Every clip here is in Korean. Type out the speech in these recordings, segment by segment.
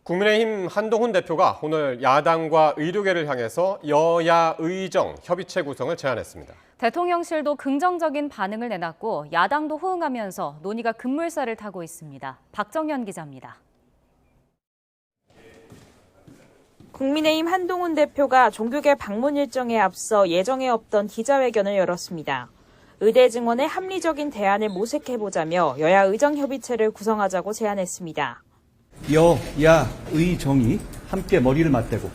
국민의힘 한동훈 대표가 오늘 야당과 의료계를 향해서 여야 의정 협의체 구성을 제안했습니다. 대통령실도 긍정적인 반응을 내놨고 야당도 호응하면서 논의가 급물살을 타고 있습니다. 박정현 기자입니다. 국민의힘 한동훈 대표가 종교계 방문 일정에 앞서 예정에 없던 기자회견을 열었습니다. 의대 증원의 합리적인 대안을 모색해보자며 여야 의정협의체를 구성하자고 제안했습니다. 여야 의정이 함께 머리를 맞대고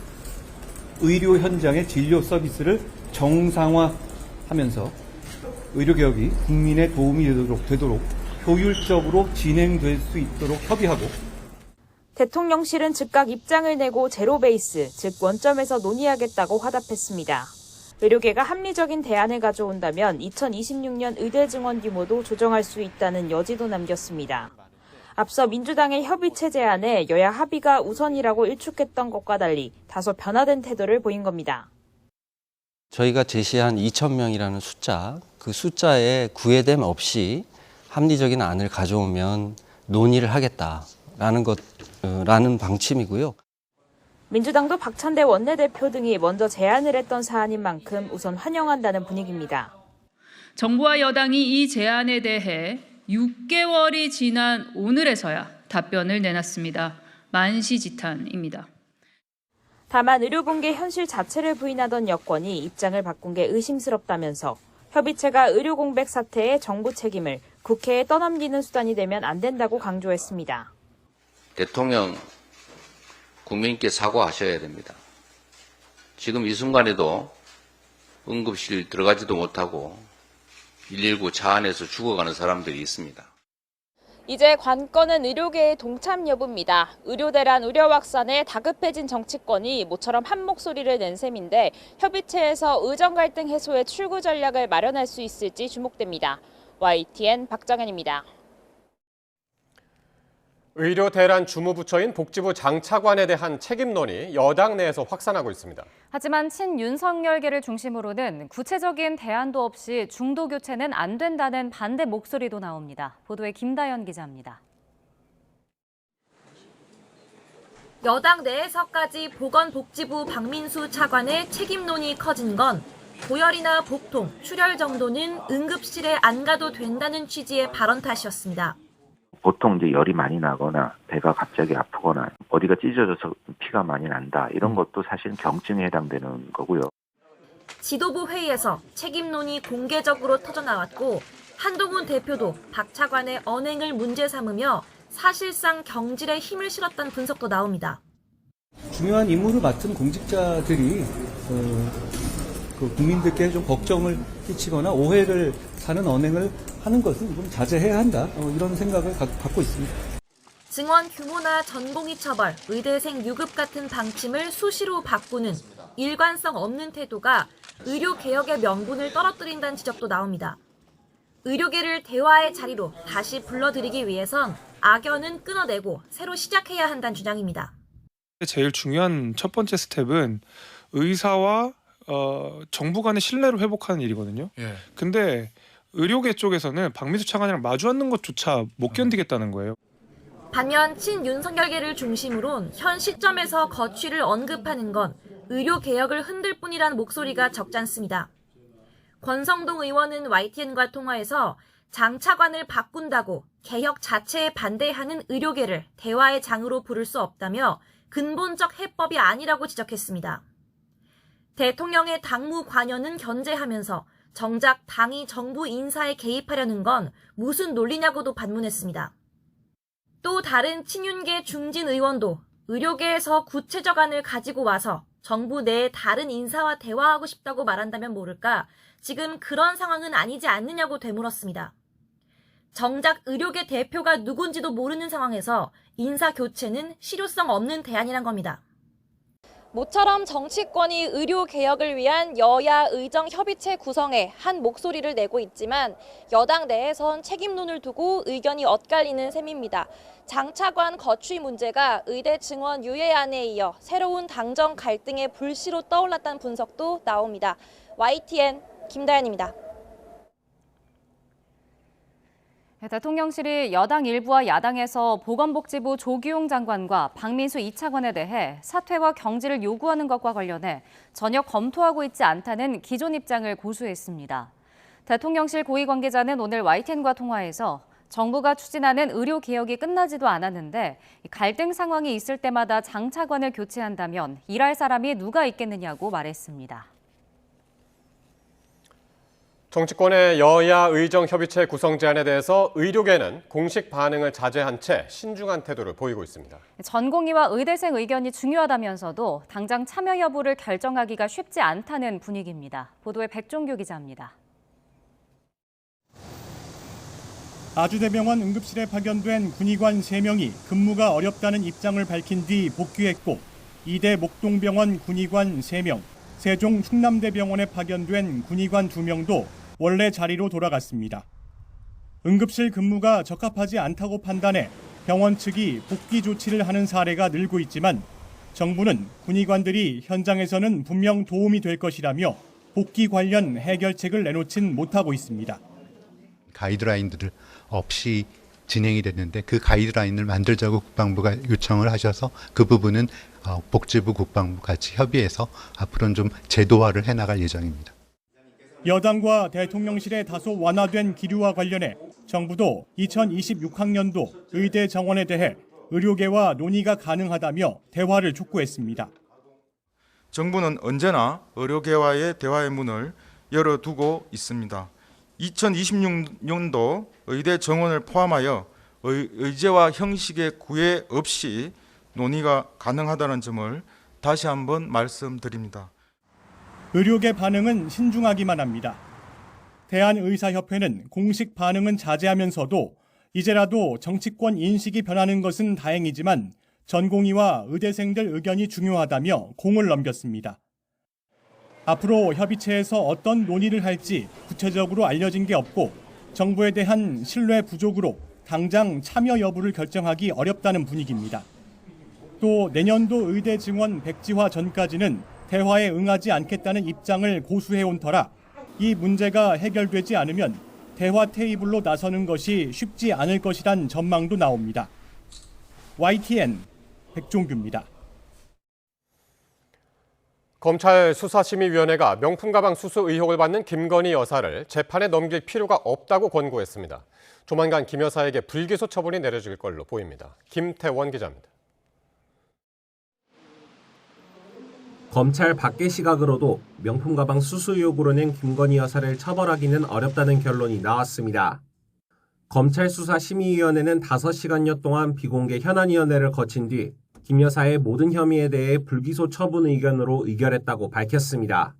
의료 현장의 진료 서비스를 정상화하면서 의료개혁이 국민의 도움이 되도록 효율적으로 진행될 수 있도록 협의하고, 대통령실은 즉각 입장을 내고 제로 베이스, 즉 원점에서 논의하겠다고 화답했습니다. 의료계가 합리적인 대안을 가져온다면 2026년 의대 증원 규모도 조정할 수 있다는 여지도 남겼습니다. 앞서 민주당의 협의체 제안에 여야 합의가 우선이라고 일축했던 것과 달리 다소 변화된 태도를 보인 겁니다. 저희가 제시한 2,000명이라는 숫자, 그 숫자에 구애됨 없이 합리적인 안을 가져오면 논의를 하겠다라는 라는 방침이고요. 민주당도 박찬대 원내대표 등이 먼저 제안을 했던 사안인 만큼 우선 환영한다는 분위기입니다. 정부와 여당이 이 제안에 대해 6개월이 지난 오늘에서야 답변을 내놨습니다. 만시지탄입니다. 다만 의료붕괴 현실 자체를 부인하던 여권이 입장을 바꾼 게 의심스럽다면서 협의체가 의료공백 사태의 정부 책임을 국회에 떠넘기는 수단이 되면 안 된다고 강조했습니다. 대통령, 국민께 사과하셔야 됩니다. 지금 이 순간에도 응급실 들어가지도 못하고 119 차 안에서 죽어가는 사람들이 있습니다. 이제 관건은 의료계의 동참 여부입니다. 의료대란 우려 확산에 다급해진 정치권이 모처럼 한 목소리를 낸 셈인데 협의체에서 의정 갈등 해소의 출구 전략을 마련할 수 있을지 주목됩니다. YTN 박정현입니다. 의료 대란 주무부처인 복지부 장차관에 대한 책임론이 여당 내에서 확산하고 있습니다. 하지만 친윤석열계를 중심으로는 구체적인 대안도 없이 중도 교체는 안 된다는 반대 목소리도 나옵니다. 보도에 김다연 기자입니다. 여당 내에서까지 보건복지부 박민수 차관의 책임론이 커진 건 고열이나 복통, 출혈 정도는 응급실에 안 가도 된다는 취지의 발언 탓이었습니다. 보통 이제 열이 많이 나거나 배가 갑자기 아프거나 어디가 찢어져서 피가 많이 난다, 이런 것도 사실 경증에 해당되는 거고요. 지도부 회의에서 책임론이 공개적으로 터져나왔고 한동훈 대표도 박 차관의 언행을 문제 삼으며 사실상 경질에 힘을 실었다는 분석도 나옵니다. 중요한 임무를 맡은 공직자들이 국민들께 좀 걱정을 끼치거나 오해를 사는 언행을 하는 것은 좀 자제해야 한다, 이런 생각을 갖고 있습니다. 증원 규모나 전공의 처벌, 의대생 유급 같은 방침을 수시로 바꾸는 일관성 없는 태도가 의료개혁의 명분을 떨어뜨린다는 지적도 나옵니다. 의료계를 대화의 자리로 다시 불러들이기 위해선 악연은 끊어내고 새로 시작해야 한다는 주장입니다. 제일 중요한 첫 번째 스텝은 의사와 정부 간의 신뢰를 회복하는 일이거든요. 근데 의료계 쪽에서는 박민수 차관이랑 마주 앉는 것조차 못 견디겠다는 거예요. 반면 친윤석열계를 중심으론 현 시점에서 거취를 언급하는 건 의료개혁을 흔들 뿐이라는 목소리가 적지 않습니다. 권성동 의원은 YTN과 통화에서 장 차관을 바꾼다고 개혁 자체에 반대하는 의료계를 대화의 장으로 부를 수 없다며 근본적 해법이 아니라고 지적했습니다. 대통령의 당무 관여는 견제하면서 정작 당이 정부 인사에 개입하려는 건 무슨 논리냐고도 반문했습니다. 또 다른 친윤계 중진 의원도 의료계에서 구체적 안을 가지고 와서 정부 내의 다른 인사와 대화하고 싶다고 말한다면 모를까 지금 그런 상황은 아니지 않느냐고 되물었습니다. 정작 의료계 대표가 누군지도 모르는 상황에서 인사 교체는 실효성 없는 대안이란 겁니다. 모처럼 정치권이 의료개혁을 위한 여야 의정협의체 구성에 한 목소리를 내고 있지만 여당 내에선 책임론을 두고 의견이 엇갈리는 셈입니다. 장 차관 거취 문제가 의대 증원 유예안에 이어 새로운 당정 갈등의 불씨로 떠올랐다는 분석도 나옵니다. YTN 김다연입니다. 대통령실이 여당 일부와 야당에서 보건복지부 조규용 장관과 박민수 2차관에 대해 사퇴와 경질을 요구하는 것과 관련해 전혀 검토하고 있지 않다는 기존 입장을 고수했습니다. 대통령실 고위 관계자는 오늘 YTN과 통화에서 정부가 추진하는 의료개혁이 끝나지도 않았는데 갈등 상황이 있을 때마다 장차관을 교체한다면 일할 사람이 누가 있겠느냐고 말했습니다. 정치권의 여야 의정 협의체 구성 제안에 대해서 의료계는 공식 반응을 자제한 채 신중한 태도를 보이고 있습니다. 전공의와 의대생 의견이 중요하다면서도 당장 참여 여부를 결정하기가 쉽지 않다는 분위기입니다. 보도에 백종규 기자입니다. 아주대병원 응급실에 파견된 군의관 3명이 근무가 어렵다는 입장을 밝힌 뒤 복귀했고 이대 목동병원 군의관 3명, 세종 충남대병원에 파견된 군의관 2명도 원래 자리로 돌아갔습니다. 응급실 근무가 적합하지 않다고 판단해 병원 측이 복귀 조치를 하는 사례가 늘고 있지만 정부는 군의관들이 현장에서는 분명 도움이 될 것이라며 복귀 관련 해결책을 내놓진 못하고 있습니다. 가이드라인들 없이 진행이 됐는데 그 가이드라인을 만들자고 국방부가 요청을 하셔서 그 부분은 복지부, 국방부 같이 협의해서 앞으로는 좀 제도화를 해나갈 예정입니다. 여당과 대통령실에 다소 완화된 기류와 관련해 정부도 2026학년도 의대 정원에 대해 의료계와 논의가 가능하다며 대화를 촉구했습니다. 정부는 언제나 의료계와의 대화의 문을 열어두고 있습니다. 2026년도 의대 정원을 포함하여 의제와 형식의 구애 없이 논의가 가능하다는 점을 다시 한번 말씀드립니다. 의료계 반응은 신중하기만 합니다. 대한의사협회는 공식 반응은 자제하면서도 이제라도 정치권 인식이 변하는 것은 다행이지만 전공의와 의대생들 의견이 중요하다며 공을 넘겼습니다. 앞으로 협의체에서 어떤 논의를 할지 구체적으로 알려진 게 없고 정부에 대한 신뢰 부족으로 당장 참여 여부를 결정하기 어렵다는 분위기입니다. 또 내년도 의대 증원 백지화 전까지는 대화에 응하지 않겠다는 입장을 고수해온 터라 이 문제가 해결되지 않으면 대화 테이블로 나서는 것이 쉽지 않을 것이란 전망도 나옵니다. YTN 백종규입니다. 검찰 수사심의위원회가 명품 가방 수수 의혹을 받는 김건희 여사를 재판에 넘길 필요가 없다고 권고했습니다. 조만간 김 여사에게 불기소 처분이 내려질 걸로 보입니다. 김태원 기자입니다. 검찰 밖의 시각으로도 명품 가방 수수 의혹으로 낸 김건희 여사를 처벌하기는 어렵다는 결론이 나왔습니다. 검찰 수사심의위원회는 5시간여 동안 비공개 현안위원회를 거친 뒤 김 여사의 모든 혐의에 대해 불기소 처분 의견으로 의결했다고 밝혔습니다.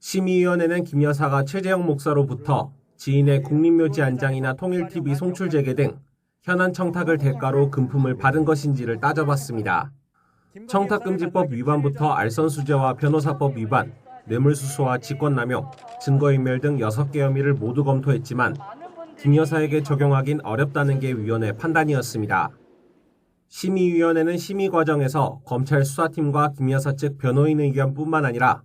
심의위원회는 김 여사가 최재형 목사로부터 지인의 국립묘지 안장이나 통일TV 송출 재개 등 현안 청탁을 대가로 금품을 받은 것인지를 따져봤습니다. 청탁금지법 위반부터 알선수재와 변호사법 위반, 뇌물수수와 직권남용, 증거인멸 등 6개 혐의를 모두 검토했지만 김 여사에게 적용하긴 어렵다는 게 위원회 판단이었습니다. 심의위원회는 심의 과정에서 검찰 수사팀과 김 여사 측 변호인 의견뿐만 아니라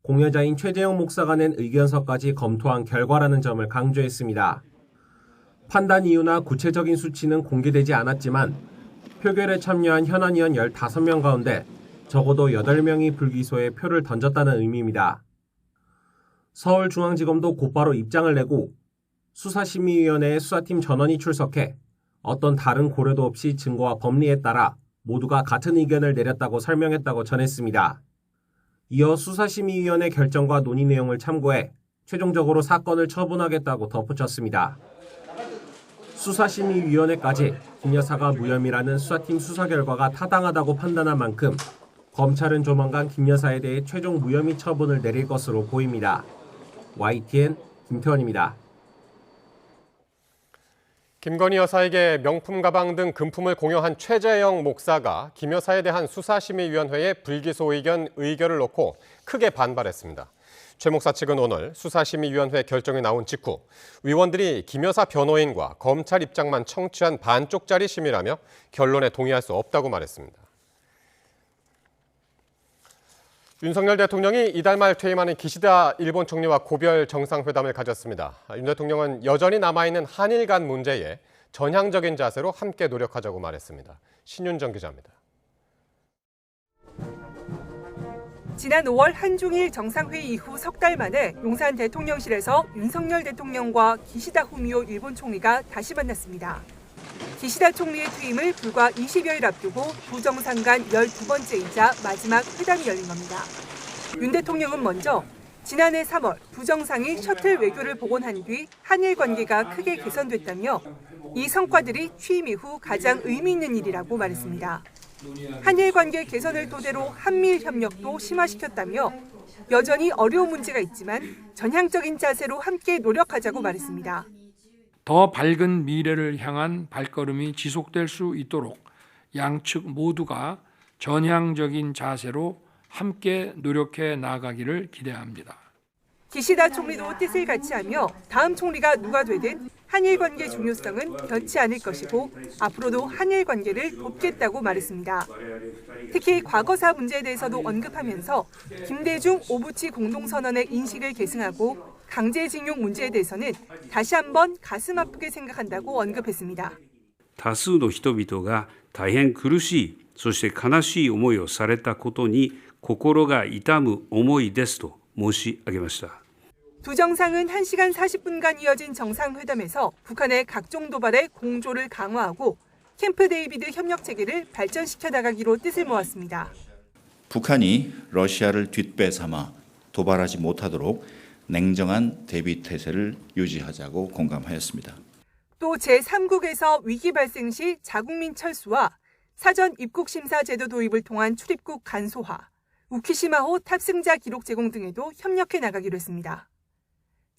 공여자인 최재형 목사가 낸 의견서까지 검토한 결과라는 점을 강조했습니다. 판단 이유나 구체적인 수치는 공개되지 않았지만 표결에 참여한 현안위원 15명 가운데 적어도 8명이 불기소에 표를 던졌다는 의미입니다. 서울중앙지검도 곧바로 입장을 내고 수사심의위원회의 수사팀 전원이 출석해 어떤 다른 고려도 없이 증거와 법리에 따라 모두가 같은 의견을 내렸다고 설명했다고 전했습니다. 이어 수사심의위원회 결정과 논의 내용을 참고해 최종적으로 사건을 처분하겠다고 덧붙였습니다. 수사심의위원회까지 김 여사가 무혐의라는 수사팀 수사 결과가 타당하다고 판단한 만큼 검찰은 조만간 김 여사에 대해 최종 무혐의 처분을 내릴 것으로 보입니다. YTN 김태원입니다. 김건희 여사에게 명품 가방 등 금품을 공여한 최재형 목사가 김 여사에 대한 수사심의위원회의 불기소 의결을 놓고 크게 반발했습니다. 최 목사 측은 오늘 수사심의위원회 결정이 나온 직후 위원들이 김 여사 변호인과 검찰 입장만 청취한 반쪽짜리 심의라며 결론에 동의할 수 없다고 말했습니다. 윤석열 대통령이 이달 말 퇴임하는 기시다 일본 총리와 고별 정상회담을 가졌습니다. 윤 대통령은 여전히 남아있는 한일 간 문제에 전향적인 자세로 함께 노력하자고 말했습니다. 신윤정 기자입니다. 지난 5월 한중일 정상회의 이후 석 달 만에 용산 대통령실에서 윤석열 대통령과 기시다 후미오 일본 총리가 다시 만났습니다. 기시다 총리의 퇴임을 불과 20여일 앞두고 두 정상 간 12번째이자 마지막 회담이 열린 겁니다. 윤 대통령은 먼저 지난해 3월 두 정상이 셔틀 외교를 복원한 뒤 한일 관계가 크게 개선됐다며 이 성과들이 취임 이후 가장 의미 있는 일이라고 말했습니다. 한일 관계 개선을 토대로 한미일 협력도 심화시켰다며 여전히 어려운 문제가 있지만 전향적인 자세로 함께 노력하자고 말했습니다. 더 밝은 미래를 향한 발걸음이 지속될 수 있도록 양측 모두가 전향적인 자세로 함께 노력해 나아가기를 기대합니다. 기시다 총리도 뜻을 같이 하며 다음 총리가 누가 되든 한일 관계 중요성은 변치 않을 것이고 앞으로도 한일 관계를 돕겠다고 말했습니다. 특히 과거사 문제에 대해서도 언급하면서 김대중 오부치 공동선언의 인식을 계승하고 강제징용 문제에 대해서는 다시 한번 가슴 아프게 생각한다고 언급했습니다. 多数の人々が大変苦しい、そして悲しい思いをされたことに心が痛む思いですと申し上げました。 두 정상은 1시간 40분간 이어진 정상회담에서 북한의 각종 도발에 공조를 강화하고 캠프 데이비드 협력 체계를 발전시켜 나가기로 뜻을 모았습니다. 북한이 러시아를 뒷배 삼아 도발하지 못하도록 냉정한 대비 태세를 유지하자고 공감하였습니다. 또 제3국에서 위기 발생 시 자국민 철수와 사전 입국 심사 제도 도입을 통한 출입국 간소화, 우키시마호 탑승자 기록 제공 등에도 협력해 나가기로 했습니다.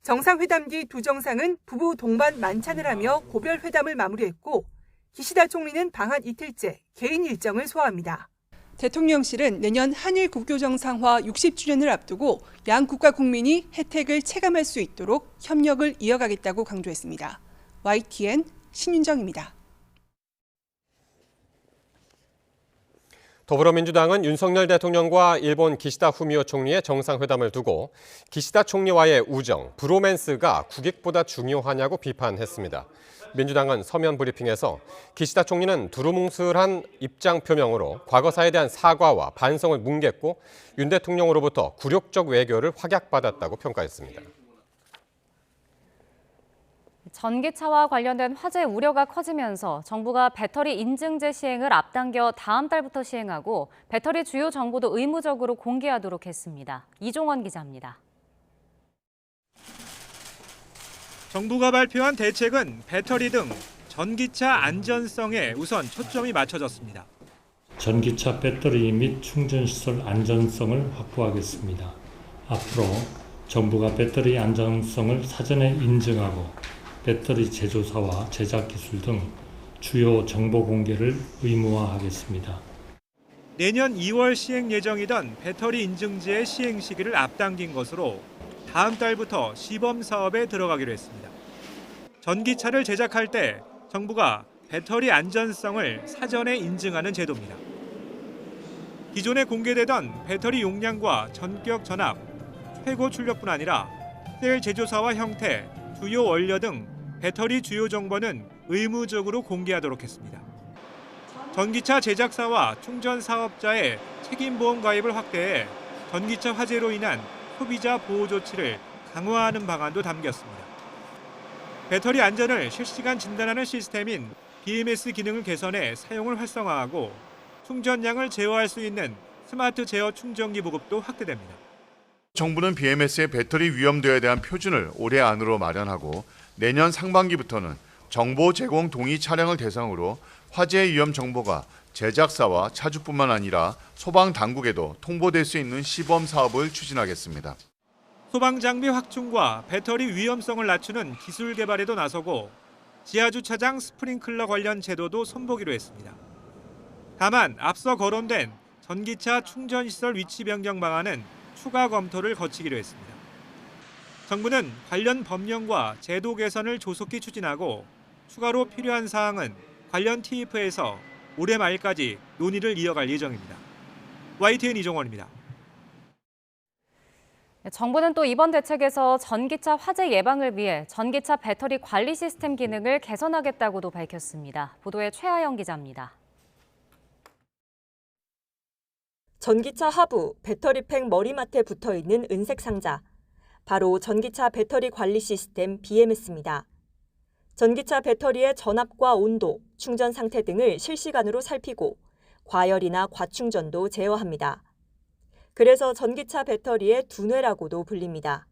정상회담 뒤 두 정상은 부부 동반 만찬을 하며 고별 회담을 마무리했고 기시다 총리는 방한 이틀째 개인 일정을 소화합니다. 대통령실은 내년 한일 국교 정상화 60주년을 앞두고 양 국가 국민이 혜택을 체감할 수 있도록 협력을 이어가겠다고 강조했습니다. YTN 신윤정입니다. 더불어민주당은 윤석열 대통령과 일본 기시다 후미오 총리의 정상회담을 두고 기시다 총리와의 우정, 브로맨스가 국익보다 중요하냐고 비판했습니다. 민주당은 서면 브리핑에서 기시다 총리는 두루뭉술한 입장 표명으로 과거사에 대한 사과와 반성을 뭉갰고 윤 대통령으로부터 굴욕적 외교를 확약받았다고 평가했습니다. 전기차와 관련된 화재 우려가 커지면서 정부가 배터리 인증제 시행을 앞당겨 다음 달부터 시행하고 배터리 주요 정보도 의무적으로 공개하도록 했습니다. 이종원 기자입니다. 정부가 발표한 대책은 배터리 등 전기차 안전성에 우선 초점이 맞춰졌습니다. 전기차 배터리 및 충전시설 안전성을 확보하겠습니다. 앞으로 정부가 배터리 안전성을 사전에 인증하고 배터리 제조사와 제작 기술 등 주요 정보 공개를 의무화하겠습니다. 내년 2월 시행 예정이던 배터리 인증제의 시행 시기를 앞당긴 것으로 다음 달부터 시범 사업에 들어가기로 했습니다. 전기차를 제작할 때 정부가 배터리 안전성을 사전에 인증하는 제도입니다. 기존에 공개되던 배터리 용량과 전격 전압, 최고 출력뿐 아니라 셀 제조사와 형태, 주요 원료 등 배터리 주요 정보는 의무적으로 공개하도록 했습니다. 전기차 제작사와 충전 사업자의 책임보험 가입을 확대해 전기차 화재로 인한 소비자 보호 조치를 강화하는 방안도 담겼습니다. 배터리 안전을 실시간 진단하는 시스템인 BMS 기능을 개선해 사용을 활성화하고 충전량을 제어할 수 있는 스마트 제어 충전기 보급도 확대됩니다. 정부는 BMS의 배터리 위험도에 대한 표준을 올해 안으로 마련하고 내년 상반기부터는 정보 제공 동의 차량을 대상으로 화재 위험 정보가 제작사와 차주뿐만 아니라 소방당국에도 통보될 수 있는 시범 사업을 추진하겠습니다. 소방장비 확충과 배터리 위험성을 낮추는 기술 개발에도 나서고 지하주차장 스프링클러 관련 제도도 손보기로 했습니다. 다만 앞서 거론된 전기차 충전시설 위치 변경 방안은 추가 검토를 거치기로 했습니다. 정부는 관련 법령과 제도 개선을 조속히 추진하고 추가로 필요한 사항은 관련 TF에서 올해 말까지 논의를 이어갈 예정입니다. YTN 이종원입니다. 정부는 또 이번 대책에서 전기차 화재 예방을 위해 전기차 배터리 관리 시스템 기능을 개선하겠다고도 밝혔습니다. 보도에 최하영 기자입니다. 전기차 하부 배터리팩 머리맡에 붙어있는 은색 상자. 바로 전기차 배터리 관리 시스템 BMS입니다. 전기차 배터리의 전압과 온도, 충전 상태 등을 실시간으로 살피고 과열이나 과충전도 제어합니다. 그래서 전기차 배터리의 두뇌라고도 불립니다.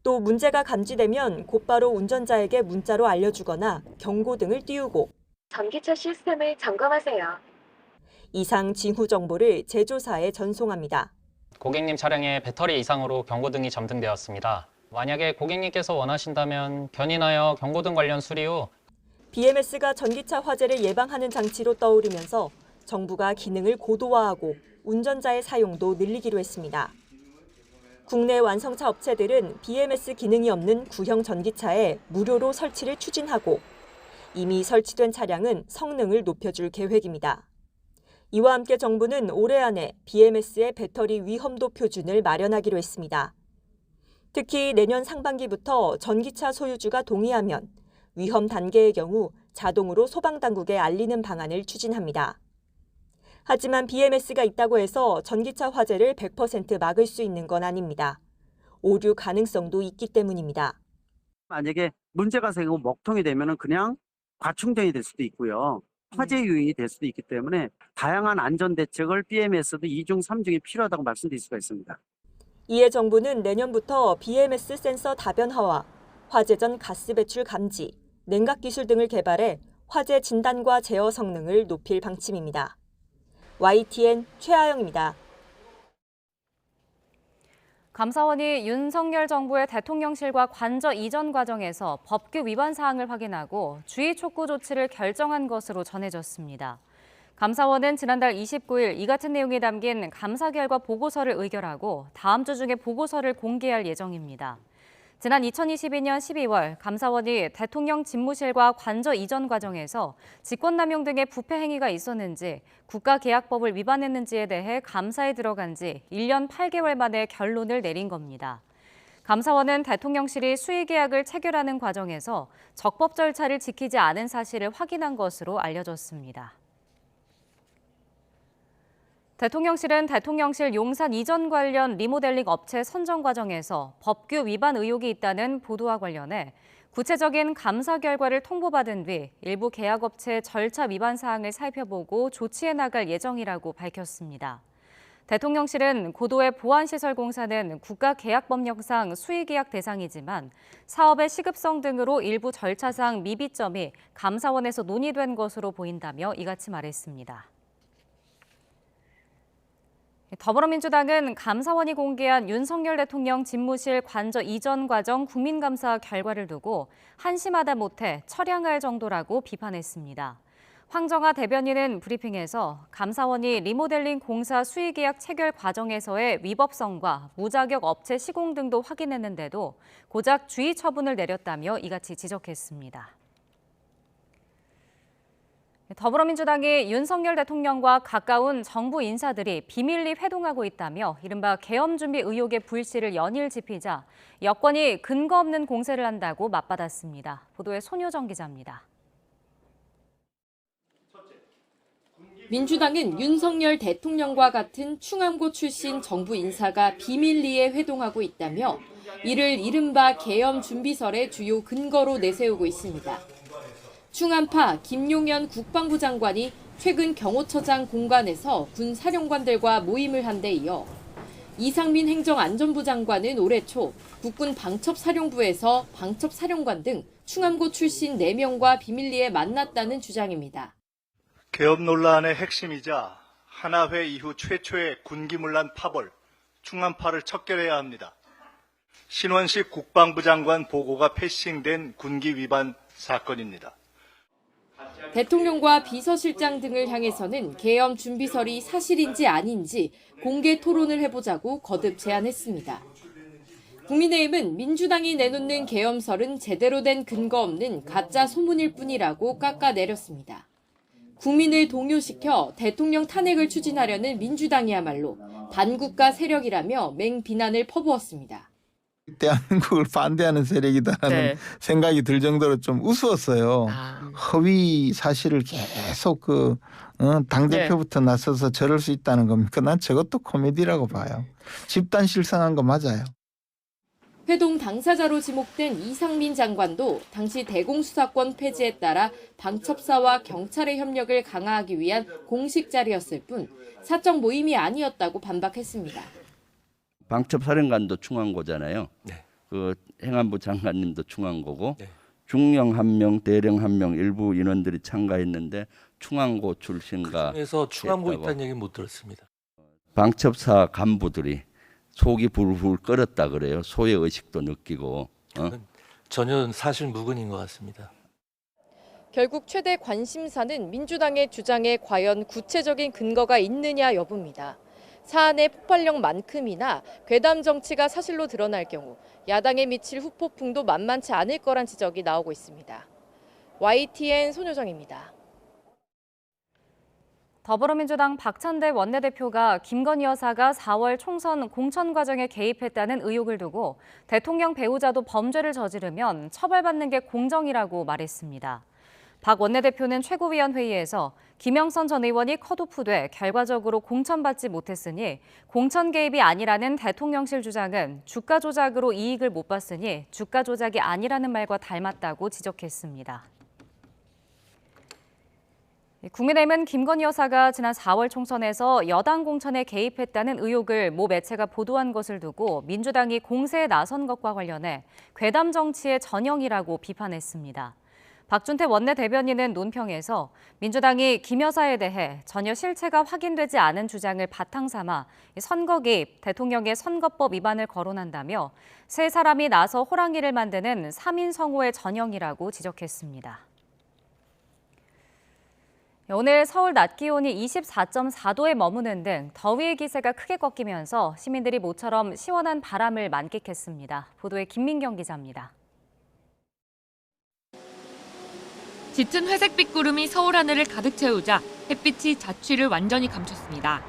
또 문제가 감지되면 곧바로 운전자에게 문자로 알려주거나 경고등을 띄우고 전기차 시스템을 점검하세요. 이상 징후 정보를 제조사에 전송합니다. 고객님 차량에 배터리 이상으로 경고등이 점등되었습니다. 만약에 고객님께서 원하신다면 견인하여 경고등 관련 수리 후 BMS가 전기차 화재를 예방하는 장치로 떠오르면서 정부가 기능을 고도화하고 운전자의 사용도 늘리기로 했습니다. 국내 완성차 업체들은 BMS 기능이 없는 구형 전기차에 무료로 설치를 추진하고 이미 설치된 차량은 성능을 높여줄 계획입니다. 이와 함께 정부는 올해 안에 BMS의 배터리 위험도 표준을 마련하기로 했습니다. 특히 내년 상반기부터 전기차 소유주가 동의하면 위험 단계의 경우 자동으로 소방당국에 알리는 방안을 추진합니다. 하지만 BMS가 있다고 해서 전기차 화재를 100% 막을 수 있는 건 아닙니다. 오류 가능성도 있기 때문입니다. 만약에 문제가 생기고 먹통이 되면 그냥 과충전이 될 수도 있고요. 화재 요인이 될 수도 있기 때문에 다양한 안전 대책을 BMS도 2중, 3중이 필요하다고 말씀드릴 수가 있습니다. 이에 정부는 내년부터 BMS 센서 다변화와 화재 전 가스 배출 감지, 냉각 기술 등을 개발해 화재 진단과 제어 성능을 높일 방침입니다. YTN 최하영입니다. 감사원이 윤석열 정부의 대통령실과 관저 이전 과정에서 법규 위반 사항을 확인하고 주의 촉구 조치를 결정한 것으로 전해졌습니다. 감사원은 지난달 29일 이 같은 내용이 담긴 감사 결과 보고서를 의결하고 다음 주 중에 보고서를 공개할 예정입니다. 지난 2022년 12월 감사원이 대통령 집무실과 관저 이전 과정에서 직권남용 등의 부패 행위가 있었는지 국가계약법을 위반했는지에 대해 감사에 들어간 지 1년 8개월 만에 결론을 내린 겁니다. 감사원은 대통령실이 수의계약을 체결하는 과정에서 적법 절차를 지키지 않은 사실을 확인한 것으로 알려졌습니다. 대통령실은 대통령실 용산 이전 관련 리모델링 업체 선정 과정에서 법규 위반 의혹이 있다는 보도와 관련해 구체적인 감사 결과를 통보받은 뒤 일부 계약업체 절차 위반 사항을 살펴보고 조치해 나갈 예정이라고 밝혔습니다. 대통령실은 고도의 보안시설공사는 국가계약법령상 수의계약 대상이지만 사업의 시급성 등으로 일부 절차상 미비점이 감사원에서 논의된 것으로 보인다며 이같이 말했습니다. 더불어민주당은 감사원이 공개한 윤석열 대통령 집무실 관저 이전 과정 국민감사 결과를 두고 한심하다 못해 철양할 정도라고 비판했습니다. 황정아 대변인은 브리핑에서 감사원이 리모델링 공사 수의계약 체결 과정에서의 위법성과 무자격 업체 시공 등도 확인했는데도 고작 주의 처분을 내렸다며 이같이 지적했습니다. 더불어민주당이 윤석열 대통령과 가까운 정부 인사들이 비밀리 회동하고 있다며 이른바 계엄 준비 의혹의 불씨를 연일 지피자 여권이 근거 없는 공세를 한다고 맞받았습니다. 보도에 손효정 기자입니다. 민주당은 윤석열 대통령과 같은 충암고 출신 정부 인사가 비밀리에 회동하고 있다며 이를 이른바 계엄 준비설의 주요 근거로 내세우고 있습니다. 충암파 김용현 국방부 장관이 최근 경호처장 공간에서 군 사령관들과 모임을 한 데 이어 이상민 행정안전부 장관은 올해 초 국군 방첩사령부에서 방첩사령관 등 충암고 출신 4명과 비밀리에 만났다는 주장입니다. 계엄 논란의 핵심이자 하나회 이후 최초의 군기문란 파벌, 충암파를 척결해야 합니다. 신원식 국방부 장관 보고가 패싱된 군기 위반 사건입니다. 대통령과 비서실장 등을 향해서는 계엄 준비설이 사실인지 아닌지 공개 토론을 해보자고 거듭 제안했습니다. 국민의힘은 민주당이 내놓는 계엄설은 제대로 된 근거 없는 가짜 소문일 뿐이라고 깎아내렸습니다. 국민을 동요시켜 대통령 탄핵을 추진하려는 민주당이야말로 반국가 세력이라며 맹비난을 퍼부었습니다. 대한민국을 반대하는 세력이다라는 생각이 들 정도로 좀 우스웠어요. 허위 사실을 계속 당대표부터 나서서 저럴 수 있다는 겁니까? 난 저것도 코미디라고 봐요. 집단 실성한 거 맞아요. 회동 당사자로 지목된 이상민 장관도 당시 대공수사권 폐지에 따라 방첩사와 경찰의 협력을 강화하기 위한 공식 자리였을 뿐 사적 모임이 아니었다고 반박했습니다. 방첩사령관도 충안고잖아요. 그 행안부 장관님도 충안고고 중령 1명, 대령 1명 일부 인원들이 참가했는데 충안고 출신과 그래서 충안고 있다는 얘기 못 들었습니다. 방첩사 간부들이 속이 불불 끓었다 그래요. 소외 의식도 느끼고. 전혀 사실 무근인 것 같습니다. 결국 최대 관심사는 민주당의 주장에 과연 구체적인 근거가 있느냐 여부입니다. 사안의 폭발력만큼이나 괴담 정치가 사실로 드러날 경우 야당에 미칠 후폭풍도 만만치 않을 거란 지적이 나오고 있습니다. YTN 손효정입니다. 더불어민주당 박찬대 원내대표가 김건희 여사가 4월 총선 공천 과정에 개입했다는 의혹을 두고 대통령 배우자도 범죄를 저지르면 처벌받는 게 공정이라고 말했습니다. 박 원내대표는 최고위원회의에서 김영선 전 의원이 컷오프돼 결과적으로 공천받지 못했으니 공천 개입이 아니라는 대통령실 주장은 주가 조작으로 이익을 못 봤으니 주가 조작이 아니라는 말과 닮았다고 지적했습니다. 국민의힘은 김건희 여사가 지난 4월 총선에서 여당 공천에 개입했다는 의혹을 모 매체가 보도한 것을 두고 민주당이 공세에 나선 것과 관련해 괴담 정치의 전형이라고 비판했습니다. 박준태 원내대변인은 논평에서 민주당이 김 여사에 대해 전혀 실체가 확인되지 않은 주장을 바탕 삼아 선거 개입, 대통령의 선거법 위반을 거론한다며 세 사람이 나서 호랑이를 만드는 3인 성호의 전형이라고 지적했습니다. 오늘 서울 낮 기온이 24.4도에 머무는 등 더위의 기세가 크게 꺾이면서 시민들이 모처럼 시원한 바람을 만끽했습니다. 보도에 김민경 기자입니다. 짙은 회색빛 구름이 서울 하늘을 가득 채우자 햇빛이 자취를 완전히 감췄습니다.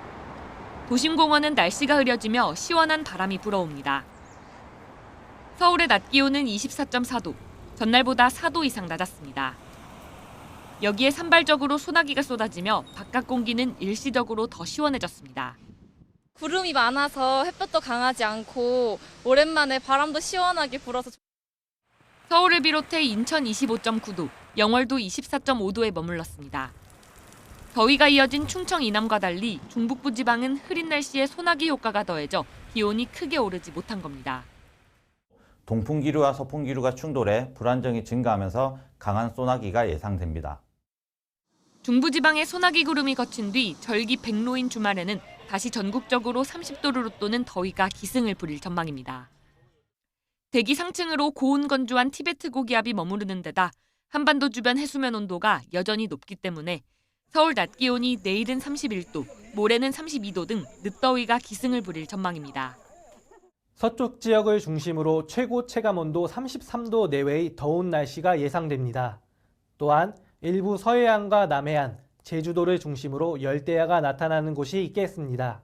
도심공원은 날씨가 흐려지며 시원한 바람이 불어옵니다. 서울의 낮 기온은 24.4도, 전날보다 4도 이상 낮았습니다. 여기에 산발적으로 소나기가 쏟아지며 바깥 공기는 일시적으로 더 시원해졌습니다. 구름이 많아서 햇볕도 강하지 않고 오랜만에 바람도 시원하게 불어서 서울을 비롯해 인천 25.9도, 영월도 24.5도에 머물렀습니다. 더위가 이어진 충청 이남과 달리 중북부 지방은 흐린 날씨에 소나기 효과가 더해져 기온이 크게 오르지 못한 겁니다. 동풍기류와 서풍기류가 충돌해 불안정이 증가하면서 강한 소나기가 예상됩니다. 중부지방에 소나기 구름이 거친 뒤 절기 백로인 주말에는 다시 전국적으로 30도를 웃도는 더위가 기승을 부릴 전망입니다. 대기 상층으로 고온 건조한 티베트 고기압이 머무르는 데다 한반도 주변 해수면 온도가 여전히 높기 때문에 서울 낮 기온이 내일은 31도, 모레는 32도 등 늦더위가 기승을 부릴 전망입니다. 서쪽 지역을 중심으로 최고 체감온도 33도 내외의 더운 날씨가 예상됩니다. 또한 일부 서해안과 남해안, 제주도를 중심으로 열대야가 나타나는 곳이 있겠습니다.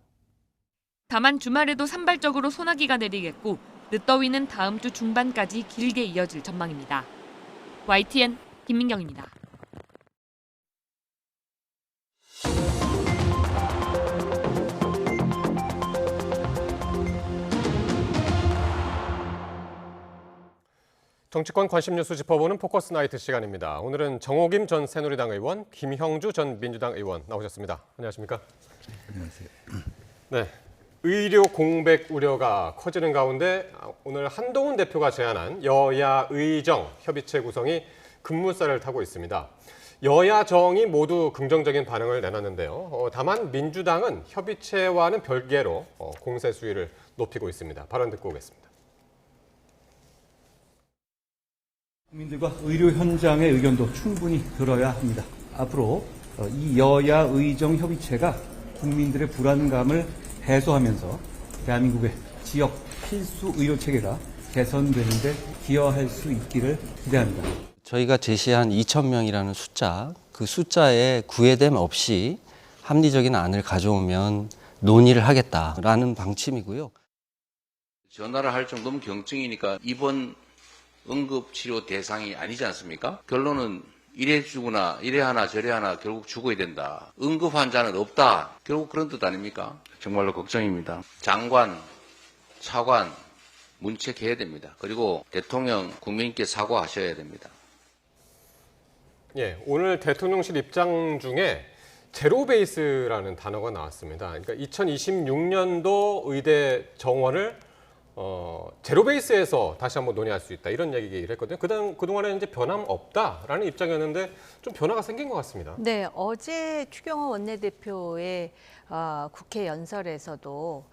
다만 주말에도 산발적으로 소나기가 내리겠고 늦더위는 다음 주 중반까지 길게 이어질 전망입니다. YTN 김민경입니다. 정치권 관심 뉴스 짚어보는 포커스 나이트 시간입니다. 오늘은 정호김 전 새누리당 의원, 김형주 전 민주당 의원 나오셨습니다. 안녕하십니까? 안녕하세요. 네, 의료 공백 우려가 커지는 가운데 오늘 한동훈 대표가 제안한 여야 의정 협의체 구성이 급물살을 타고 있습니다. 여야 정이 모두 긍정적인 반응을 내놨는데요. 다만 민주당은 협의체와는 별개로 공세 수위를 높이고 있습니다. 발언 듣고 오겠습니다. 국민들과 의료 현장의 의견도 충분히 들어야 합니다. 앞으로 이 여야 의정 협의체가 국민들의 불안감을 해소하면서 대한민국의 지역 필수 의료 체계가 개선되는 데 기여할 수 있기를 기대합니다. 저희가 제시한 2,000명이라는 숫자, 그 숫자에 구애됨 없이 합리적인 안을 가져오면 논의를 하겠다라는 방침이고요. 전화를 할 정도면 경증이니까 입원 응급치료 대상이 아니지 않습니까? 결론은 이래 주거나 이래 하나 저래 하나 결국 죽어야 된다. 응급 환자는 없다. 결국 그런 뜻 아닙니까? 정말로 걱정입니다. 장관, 차관 문책해야 됩니다. 그리고 대통령 국민께 사과하셔야 됩니다. 예, 오늘 대통령실 입장 중에 제로 베이스라는 단어가 나왔습니다. 그러니까 2026년도 의대 정원을 제로 베이스에서 다시 한번 논의할 수 있다 이런 얘기를 했거든요. 그동안에 이제 변함 없다라는 입장이었는데 좀 변화가 생긴 것 같습니다. 네, 어제 추경호 원내대표의 국회 연설에서도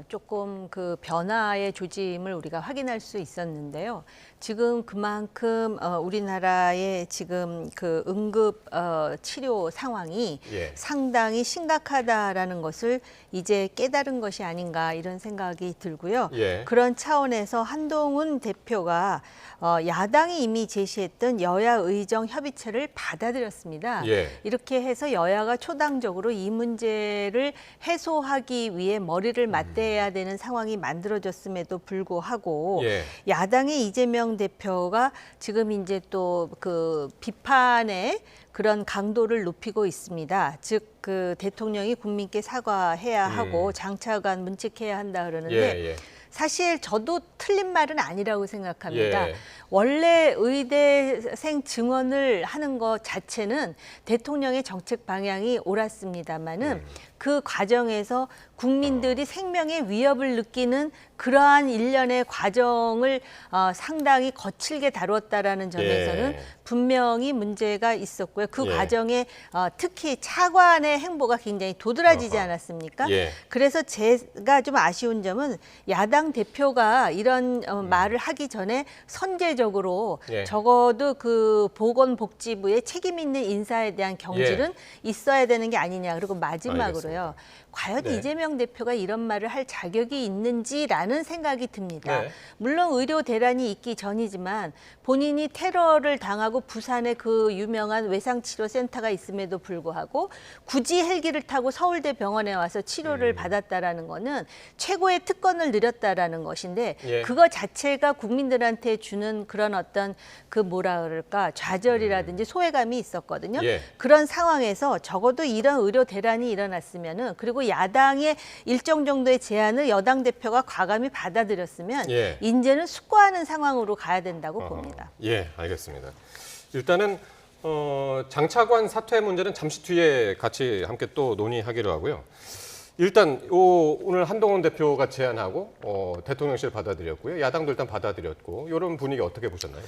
조금 그 변화의 조짐을 우리가 확인할 수 있었는데요. 지금 그만큼 우리나라의 지금 그 응급 치료 상황이 상당히 심각하다라는 것을 이제 깨달은 것이 아닌가 이런 생각이 들고요. 그런 차원에서 한동훈 대표가 야당이 이미 제시했던 여야 의정 협의체를 받아들였습니다. 이렇게 해서 여야가 초당적으로 이 문제를 해소하기 위해 머리를 맞대야 되는 상황이 만들어졌음에도 불구하고 야당의 이재명 대표가 지금 이제 또 그 비판의 그런 강도를 높이고 있습니다. 즉 그 대통령이 국민께 사과해야 하고 장차관 문책해야 한다 그러는데 사실 저도 틀린 말은 아니라고 생각합니다. 원래 의대생 증원을 하는 것 자체는 대통령의 정책 방향이 옳았습니다마는 그 과정에서 국민들이 생명의 위협을 느끼는 그러한 일련의 과정을 상당히 거칠게 다뤘다라는 점에서는 분명히 문제가 있었고요. 그 과정에 특히 차관의 행보가 굉장히 도드라지지 않았습니까? 그래서 제가 좀 아쉬운 점은 야당 대표가 이런 말을 하기 전에 선제적으로 적어도 그 보건복지부의 책임 있는 인사에 대한 경질은 있어야 되는 게 아니냐. 그리고 마지막으로요. 과연 이재명 대표가 이런 말을 할 자격이 있는지라는 생각이 듭니다. 물론 의료 대란이 있기 전이지만 본인이 테러를 당하고 부산에 그 유명한 외상치료센터가 있음에도 불구하고 굳이 헬기를 타고 서울대 병원에 와서 치료를 받았다라는 거는 최고의 특권을 누렸다라는 것인데 그거 자체가 국민들한테 주는 그런 어떤 그 뭐라 그럴까 좌절이라든지 소외감이 있었거든요. 그런 상황에서 적어도 이런 의료 대란이 일어났으면은 그리고 야당의 일정 정도의 제안을 여당 대표가 과감히 받아들였으면 이제는 숙고하는 상황으로 가야 된다고 봅니다. 예, 알겠습니다. 일단은 장차관 사퇴 문제는 잠시 뒤에 같이 함께 또 논의하기로 하고요. 일단 오늘 한동훈 대표가 제안하고 대통령실 받아들였고요. 야당도 일단 받아들였고 이런 분위기 어떻게 보셨나요?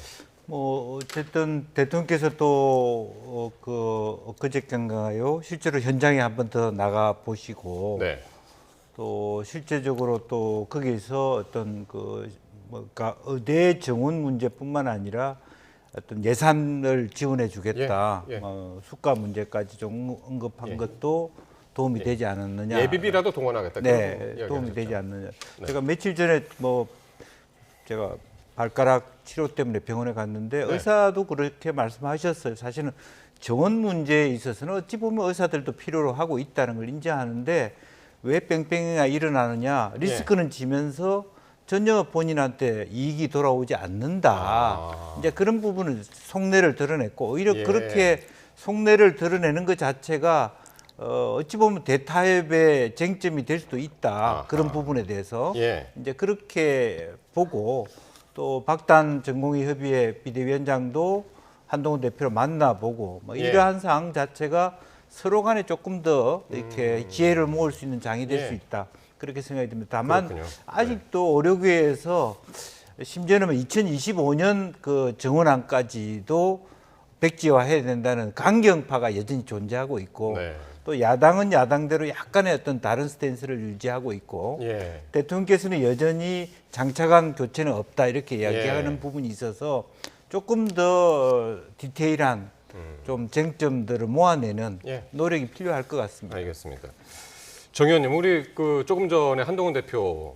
뭐 어쨌든 대통령께서 또 엊그저께인가요? 실제로 현장에 한 번 더 나가 보시고 또 실제적으로 또 거기서 어떤 그 뭐가 의대 정원 문제뿐만 아니라 어떤 예산을 지원해 주겠다. 수가 문제까지 좀 언급한 것도 도움이 되지 않았느냐. 예비비라도 동원하겠다. 네, 도움이 되지 않느냐. 제가 며칠 전에 제가 발가락 치료 때문에 병원에 갔는데 의사도 그렇게 말씀하셨어요. 사실은 정원 문제에 있어서는 어찌 보면 의사들도 필요로 하고 있다는 걸 인정하는데 왜 뺑뺑이가 일어나느냐. 리스크는 지면서 전혀 본인한테 이익이 돌아오지 않는다. 이제 그런 부분은 속내를 드러냈고 오히려 그렇게 속내를 드러내는 것 자체가 어찌 보면 대타협의 쟁점이 될 수도 있다. 그런 부분에 대해서 이제 그렇게 보고 또 박단 전공의협의회 비대위원장도 한동훈 대표를 만나보고 뭐 이러한 사항 자체가 서로 간에 조금 더 이렇게 지혜를 모을 수 있는 장이 될 수 있다. 그렇게 생각이 듭니다. 다만 아직도 의료계에서 심지어는 2025년 그 정원안까지도 백지화해야 된다는 강경파가 여전히 존재하고 있고 또 야당은 야당대로 약간의 어떤 다른 스탠스를 유지하고 있고 대통령께서는 여전히 장차관 교체는 없다 이렇게 이야기하는 부분이 있어서 조금 더 디테일한 좀 쟁점들을 모아내는 노력이 필요할 것 같습니다. 알겠습니다. 정 의원님, 우리 그 조금 전에 한동훈 대표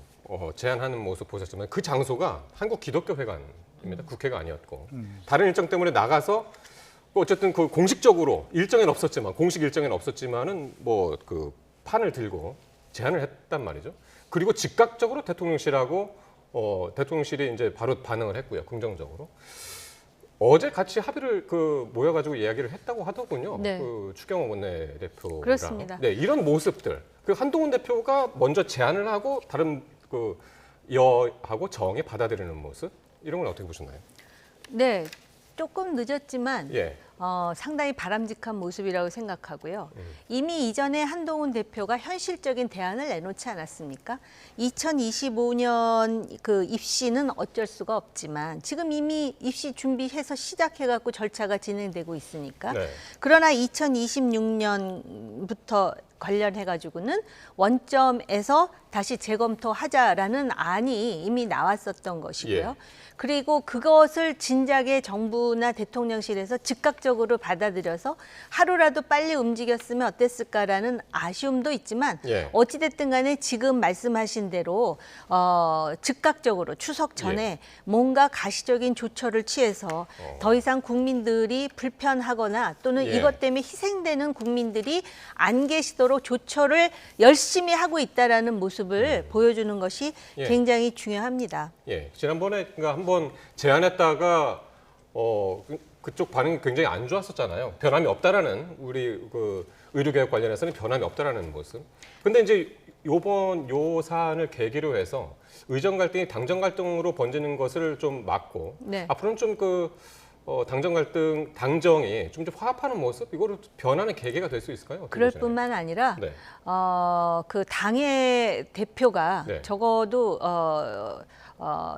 제안하는 모습 보셨지만 그 장소가 한국기독교회관입니다. 국회가 아니었고 다른 일정 때문에 나가서 어쨌든 그 공식적으로 일정은 없었지만 공식 일정은 없었지만은 뭐 그 판을 들고 제안을 했단 말이죠. 그리고 즉각적으로 대통령실하고 대통령실이 이제 바로 반응을 했고요. 긍정적으로. 어제 같이 합의를 모여가지고 이야기를 했다고 하더군요. 네. 추경호 원내대표랑. 그렇습니다. 네, 이런 모습들. 한동훈 대표가 먼저 제안을 하고 다른 여하고 정이 받아들이는 모습 이런 걸 어떻게 보셨나요? 네, 조금 늦었지만 예. 상당히 바람직한 모습이라고 생각하고요. 이미 이전에 한동훈 대표가 현실적인 대안을 내놓지 않았습니까? 2025년 그 입시는 어쩔 수가 없지만 지금 이미 입시 준비해서 시작해갖고 절차가 진행되고 있으니까. 네. 그러나 2026년부터 관련해가지고는 원점에서 다시 재검토하자라는 안이 이미 나왔었던 것이고요. 예. 그리고 그것을 진작에 정부나 대통령실에서 즉각적으로 받아들여서 하루라도 빨리 움직였으면 어땠을까라는 아쉬움도 있지만 예. 어찌됐든 간에 지금 말씀하신 대로 즉각적으로 추석 전에 뭔가 가시적인 조처를 취해서 더 이상 국민들이 불편하거나 또는 예. 이것 때문에 희생되는 국민들이 안 계시도록 조처를 열심히 하고 있다라는 모습을 보여주는 것이 예. 굉장히 중요합니다. 예, 지난번에 한번 제안했다가 그쪽 반응이 굉장히 안 좋았었잖아요. 변함이 없다라는 우리 의료개혁 관련해서는 변함이 없다라는 모습. 근데 이제 요번 요 사안을 계기로 해서 의정 갈등이 당정 갈등으로 번지는 것을 좀 막고 네. 앞으로는 좀 당정 갈등, 당정이 좀 화합하는 모습 이거를 변하는 계기가 될 수 있을까요? 그럴 뿐만 아니라 네. 그 당의 대표가 네. 적어도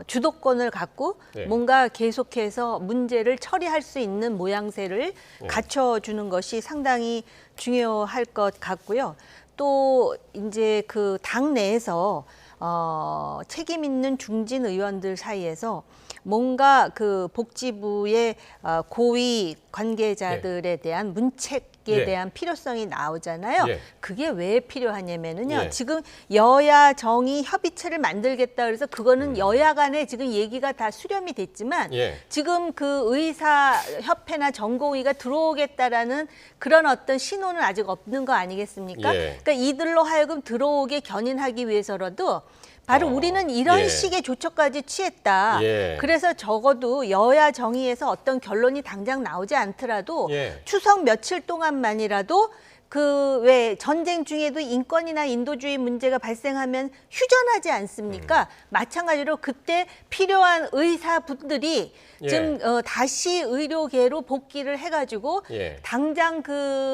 주도권을 갖고 네. 뭔가 계속해서 문제를 처리할 수 있는 모양새를 네. 갖춰주는 것이 상당히 중요할 것 같고요. 또 이제 그 당 내에서 책임 있는 중진 의원들 사이에서 뭔가 그 복지부의 고위 관계자들에 대한 문책에 예. 대한 필요성이 나오잖아요. 예. 그게 왜 필요하냐면은요. 예. 지금 여야 정의 협의체를 만들겠다 그래서 그거는 여야 간에 지금 얘기가 다 수렴이 됐지만 예. 지금 그 의사협회나 전공의가 들어오겠다라는 그런 어떤 신호는 아직 없는 거 아니겠습니까? 예. 그러니까 이들로 하여금 들어오게 견인하기 위해서라도 바로 우리는 이런 예. 식의 조처까지 취했다. 예. 그래서 적어도 여야 정의에서 어떤 결론이 당장 나오지 않더라도 예. 추석 며칠 동안만이라도 그 왜 전쟁 중에도 인권이나 인도주의 문제가 발생하면 휴전하지 않습니까? 마찬가지로 그때 필요한 의사분들이 예. 지금 다시 의료계로 복귀를 해가지고 예. 당장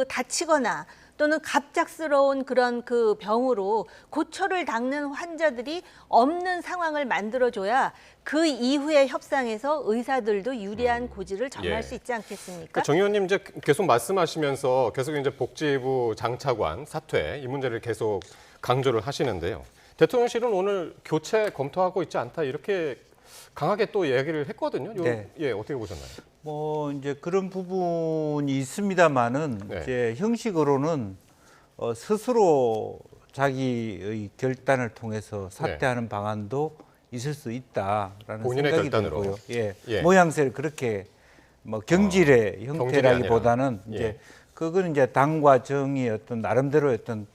다치거나 또는 갑작스러운 그런 그 병으로 고초를 닦는 환자들이 없는 상황을 만들어줘야 그 이후의 협상에서 의사들도 유리한 고지를 정할 예. 수 있지 않겠습니까? 정 의원님 이제 계속 말씀하시면서 계속 이제 복지부 장차관 사퇴 이 문제를 계속 강조를 하시는데요. 대통령실은 오늘 교체 검토하고 있지 않다 이렇게 강하게 또 얘기를 했거든요. 네. 예, 어떻게 보셨나요? 뭐 이제 그런 부분이 있습니다만은 네. 이제 형식으로는 스스로 자기의 결단을 통해서 사퇴하는 방안도 있을 수 있다라는 본인의 생각이 결단으로. 들고요. 예. 예. 모양새를 그렇게 뭐 경질의 형태라기보다는 아니라. 이제 예. 그거는 이제 당과 정의 어떤 나름대로 어떤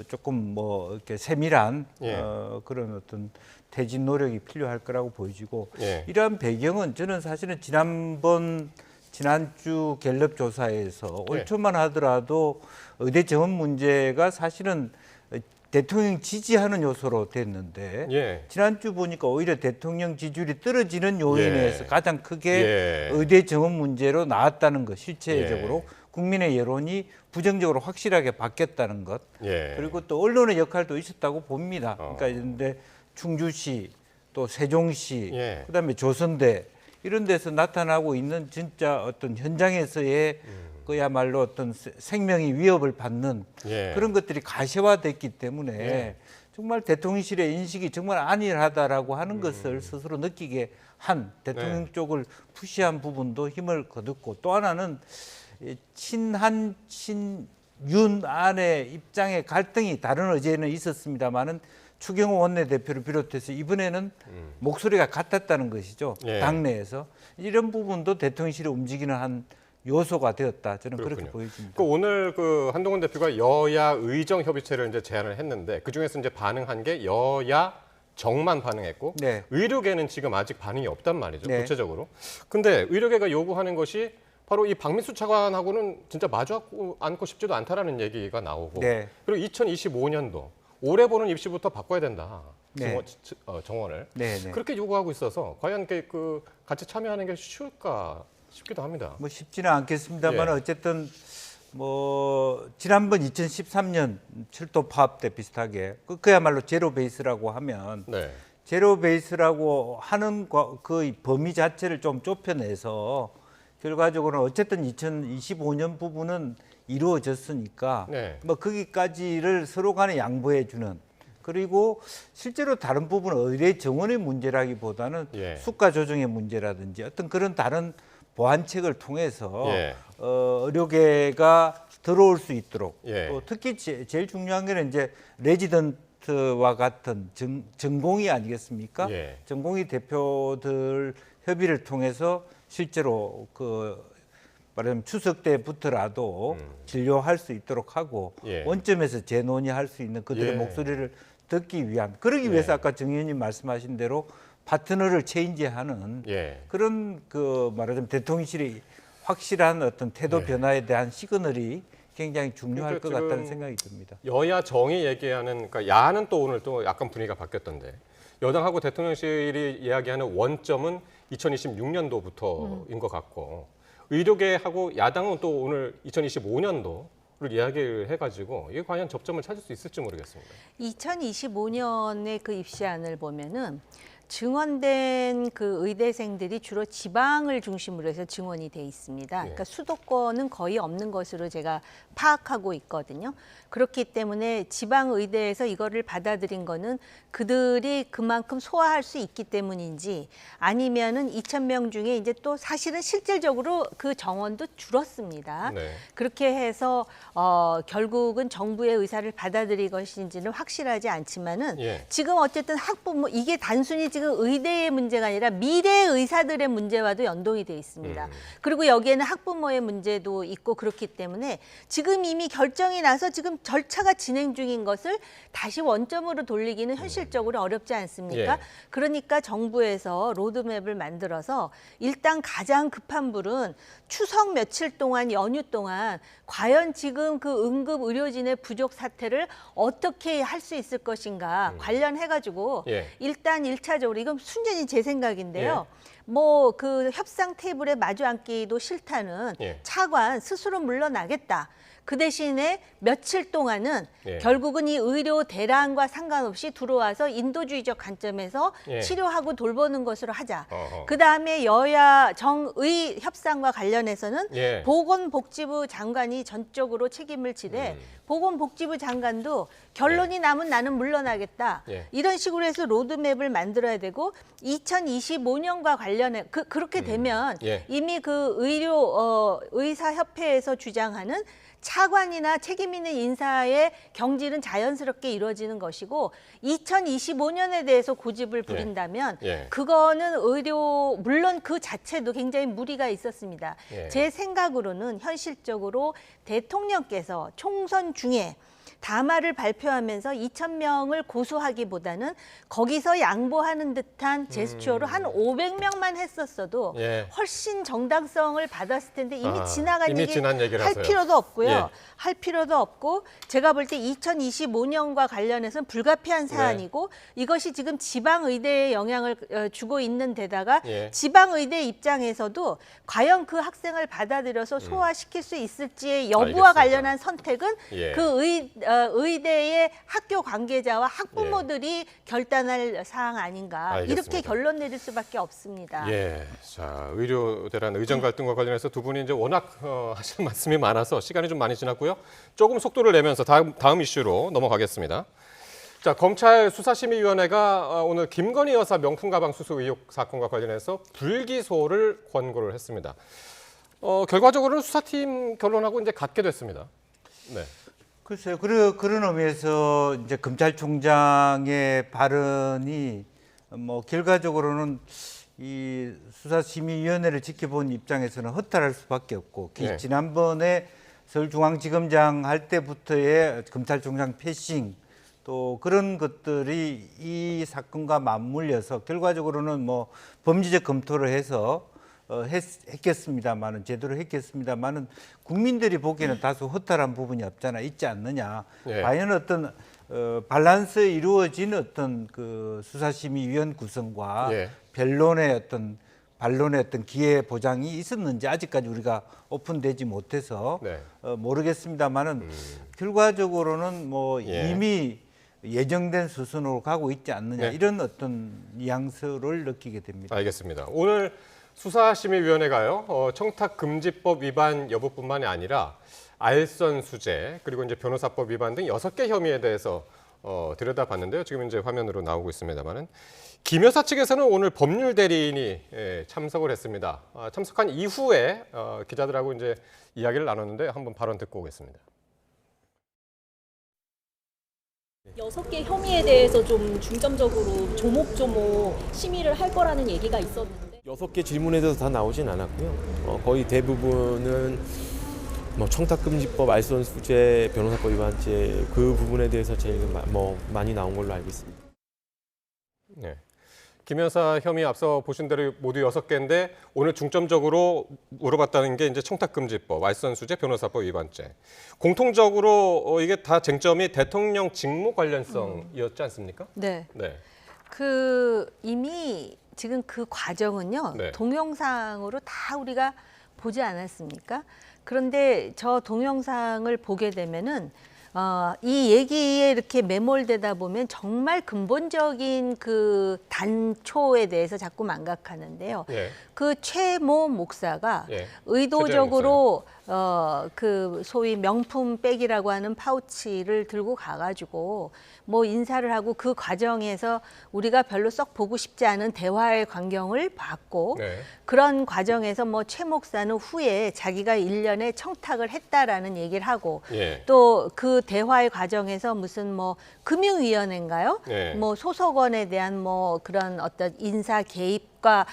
조금 뭐 이렇게 세밀한 예. 그런 어떤 퇴진 노력이 필요할 거라고 보여지고 예. 이러한 배경은 저는 사실은 지난주 갤럽 조사에서 예. 올 초만 하더라도 의대 정원 문제가 사실은 대통령 지지하는 요소로 됐는데 예. 지난주 보니까 오히려 대통령 지지율이 떨어지는 요인에서 예. 가장 크게 예. 의대 정원 문제로 나왔다는 것, 실체적으로 국민의 여론이 부정적으로 확실하게 바뀌었다는 것, 예. 그리고 또 언론의 역할도 있었다고 봅니다. 그러니까 근데 충주시, 또 세종시, 예. 그다음에 조선대 이런 데서 나타나고 있는 진짜 어떤 현장에서의 그야말로 어떤 생명이 위협을 받는 예. 그런 것들이 가시화됐기 때문에 예. 정말 대통령실의 인식이 정말 안일하다라고 하는 것을 스스로 느끼게 한 대통령 네. 쪽을 푸시한 부분도 힘을 거뒀고, 또 하나는 친한 친윤 안의 입장의 갈등이 다른 어제는 있었습니다만은 추경호 원내대표를 비롯해서 이번에는 목소리가 같았다는 것이죠. 예. 당내에서 이런 부분도 대통령실이 움직이는 한 요소가 되었다. 저는 그렇군요. 그렇게 보여집니다. 그 오늘 그 한동훈 대표가 여야 의정 협의체를 이제 제안을 했는데 그 중에서 이제 반응한 게 여야 정만 반응했고 네. 의료계는 지금 아직 반응이 없단 말이죠. 네. 구체적으로. 근데 의료계가 요구하는 것이 바로 이 박민수 차관하고는 진짜 마주 앉고 싶지도 않다라는 얘기가 나오고 네. 그리고 2025년도 올해 보는 입시부터 바꿔야 된다. 네. 정원을. 네, 네. 그렇게 요구하고 있어서 과연 그 같이 참여하는 게 쉬울까 싶기도 합니다. 뭐 쉽지는 않겠습니다만 예. 어쨌든 뭐 지난번 2013년 철도 파업 때 비슷하게 그야말로 제로 베이스라고 하면 네. 제로 베이스라고 하는 그 범위 자체를 좀 좁혀내서 결과적으로는 어쨌든 2025년 부분은 이루어졌으니까 네. 뭐 거기까지를 서로 간에 양보해 주는 그리고 실제로 다른 부분은 의뢰 정원의 문제라기보다는 예. 수가 조정의 문제라든지 어떤 그런 다른 보완책을 통해서 예. 의료계가 들어올 수 있도록 예. 특히 제일 중요한 거는 이제 레지던트와 같은 전공의 아니겠습니까? 예. 전공의 대표들 협의를 통해서 실제로 말하자면 추석 때부터라도 진료할 수 있도록 하고 예. 원점에서 재논의할 수 있는 그들의 예. 목소리를 듣기 위한 그러기 위해서 아까 정 의원님 말씀하신 대로 파트너를 체인지하는 예. 그런 말하자면 대통령실이 확실한 어떤 태도 변화에 대한 시그널이 굉장히 중요할 것 같다는 생각이 듭니다. 여야 정이 얘기하는 그러니까 야는 또 오늘 또 약간 분위기가 바뀌었던데 여당하고 대통령실이 이야기하는 원점은 2026년도부터인 것 같고 의료계하고 야당은 또 오늘 2025년도를 이야기를 해가지고 이게 과연 접점을 찾을 수 있을지 모르겠습니다. 2025년의 그 입시안을 보면은 증원된 그 의대생들이 주로 지방을 중심으로 해서 증원이 돼 있습니다. 그러니까 수도권은 거의 없는 것으로 제가 파악하고 있거든요. 그렇기 때문에 지방 의대에서 이거를 받아들인 거는 그들이 그만큼 소화할 수 있기 때문인지 아니면은 2,000명 중에 이제 또 사실은 실질적으로 그 정원도 줄었습니다. 네. 그렇게 해서 결국은 정부의 의사를 받아들일 것인지는 확실하지 않지만은 예. 지금 어쨌든 학부모 이게 단순히 지금 의대의 문제가 아니라 미래 의사들의 문제와도 연동이 돼 있습니다. 그리고 여기에는 학부모의 문제도 있고 그렇기 때문에 지금 이미 결정이 나서 지금 절차가 진행 중인 것을 다시 원점으로 돌리기는 현실적으로 어렵지 않습니까? 예. 그러니까 정부에서 로드맵을 만들어서 일단 가장 급한 불은 추석 며칠 동안 연휴 동안 과연 지금 그 응급 의료진의 부족 사태를 어떻게 할 수 있을 것인가 관련해가지고 예. 일단 1차적으로 이건 순전히 제 생각인데요. 뭐 그 협상 테이블에 마주 앉기도 싫다는 예. 차관 스스로 물러나겠다. 그 대신에 며칠 동안은 예. 결국은 이 의료 대란과 상관없이 들어와서 인도주의적 관점에서 예. 치료하고 돌보는 것으로 하자. 어허. 그다음에 여야 정의 협상과 관련해서는 예. 보건복지부 장관이 전적으로 책임을 지되 보건복지부 장관도 결론이 나면 나는 물러나겠다. 예. 이런 식으로 해서 로드맵을 만들어야 되고 2025년과 관련해 그렇게 되면 예. 이미 그 의사협회에서 주장하는 차관이나 책임 있는 인사의 경질은 자연스럽게 이루어지는 것이고 2025년에 대해서 고집을 부린다면 예. 그거는 물론 그 자체도 굉장히 무리가 있었습니다. 예. 제 생각으로는 현실적으로 대통령께서 총선 중에 담화를 발표하면서 2,000명을 고수하기보다는 거기서 양보하는 듯한 제스처로 한 500명만 했었어도 예. 훨씬 정당성을 받았을 텐데 이미 아, 지나간 이미 얘기 지난 할 얘기라서요. 필요도 없고요. 예. 할 필요도 없고 제가 볼 때 2025년과 관련해서는 불가피한 사안이고 이것이 지금 지방의대에 영향을 주고 있는 데다가 예. 지방의대 입장에서도 과연 그 학생을 받아들여서 소화시킬 수 있을지의 여부와 알겠습니다. 관련한 선택은 예. 그 의대의 학교 관계자와 학부모들이 결단할 사항 아닌가 알겠습니다. 이렇게 결론 내릴 수밖에 없습니다. 예, 자 의료대란 의정 갈등과 관련해서 두 분이 이제 워낙 하실 말씀이 많아서 시간이 좀 많이 지났고요. 조금 속도를 내면서 다음 이슈로 넘어가겠습니다. 자 검찰 수사심의위원회가 오늘 김건희 여사 명품 가방 수수 의혹 사건과 관련해서 불기소를 권고를 했습니다. 결과적으로는 수사팀 결론하고 이제 같게 됐습니다. 네. 글쎄요. 그런 의미에서 이제 검찰총장의 발언이 뭐 결과적으로는 이 수사심의위원회를 지켜본 입장에서는 허탈할 수밖에 없고 네. 지난번에 서울중앙지검장 할 때부터의 검찰총장 패싱 또 그런 것들이 이 사건과 맞물려서 결과적으로는 뭐 범죄적 검토를 해서 했겠습니다만은 제대로 했겠습니다만은 국민들이 보기에는 다소 허탈한 부분이 있지 않느냐. 네. 과연 어떤 밸런스 이루어진 어떤 그 수사심의위원 구성과 예. 반론의 어떤 기회 보장이 있었는지 아직까지 우리가 오픈되지 못해서 네. 모르겠습니다만은 결과적으로는 뭐 예. 이미 예정된 수순으로 가고 있지 않느냐 네. 이런 어떤 뉘앙스를 느끼게 됩니다. 알겠습니다. 오늘 수사심의위원회가요, 청탁금지법 위반 여부뿐만이 아니라 알선수재 그리고 이제 변호사법 위반 등 6개 혐의에 대해서 들여다봤는데요. 지금 이제 화면으로 나오고 있습니다만은 김 여사 측에서는 오늘 법률 대리인이 참석을 했습니다. 참석한 이후에 기자들하고 이제 이야기를 나눴는데 한번 발언 듣고 오겠습니다. 6개 혐의에 대해서 좀 중점적으로 조목조목 심의를 할 거라는 얘기가 있었는데 6개 질문에 대해서 다 나오진 않았고요. 거의 대부분은 뭐 청탁금지법, 알선수재, 변호사법 위반죄 그 부분에 대해서 제일 많이 나온 걸로 알고 있습니다. 네. 김 여사 혐의 앞서 보신 대로 모두 6개인데 오늘 중점적으로 물어봤다는 게 이제 청탁금지법, 알선수재, 변호사법 위반죄. 공통적으로 이게 다 쟁점이 대통령 직무 관련성이었지 않습니까? 네. 네. 이미 지금 그 과정은요. 네. 동영상으로 다 우리가 보지 않았습니까? 그런데 저 동영상을 보게 되면은 이 얘기에 이렇게 매몰되다 보면 정말 근본적인 그 단초에 대해서 자꾸 망각하는데요. 예. 그 최모 목사가 예. 의도적으로 그 소위 명품백이라고 하는 파우치를 들고 가가지고 뭐 인사를 하고 그 과정에서 우리가 별로 썩 보고 싶지 않은 대화의 광경을 봤고 네. 그런 과정에서 뭐 최 목사는 후에 자기가 일련의 청탁을 했다라는 얘기를 하고 예. 또 그 대화의 과정에서 무슨 뭐 금융위원회인가요? 네. 뭐 소속원에 대한 뭐 그런 어떤 인사 개입과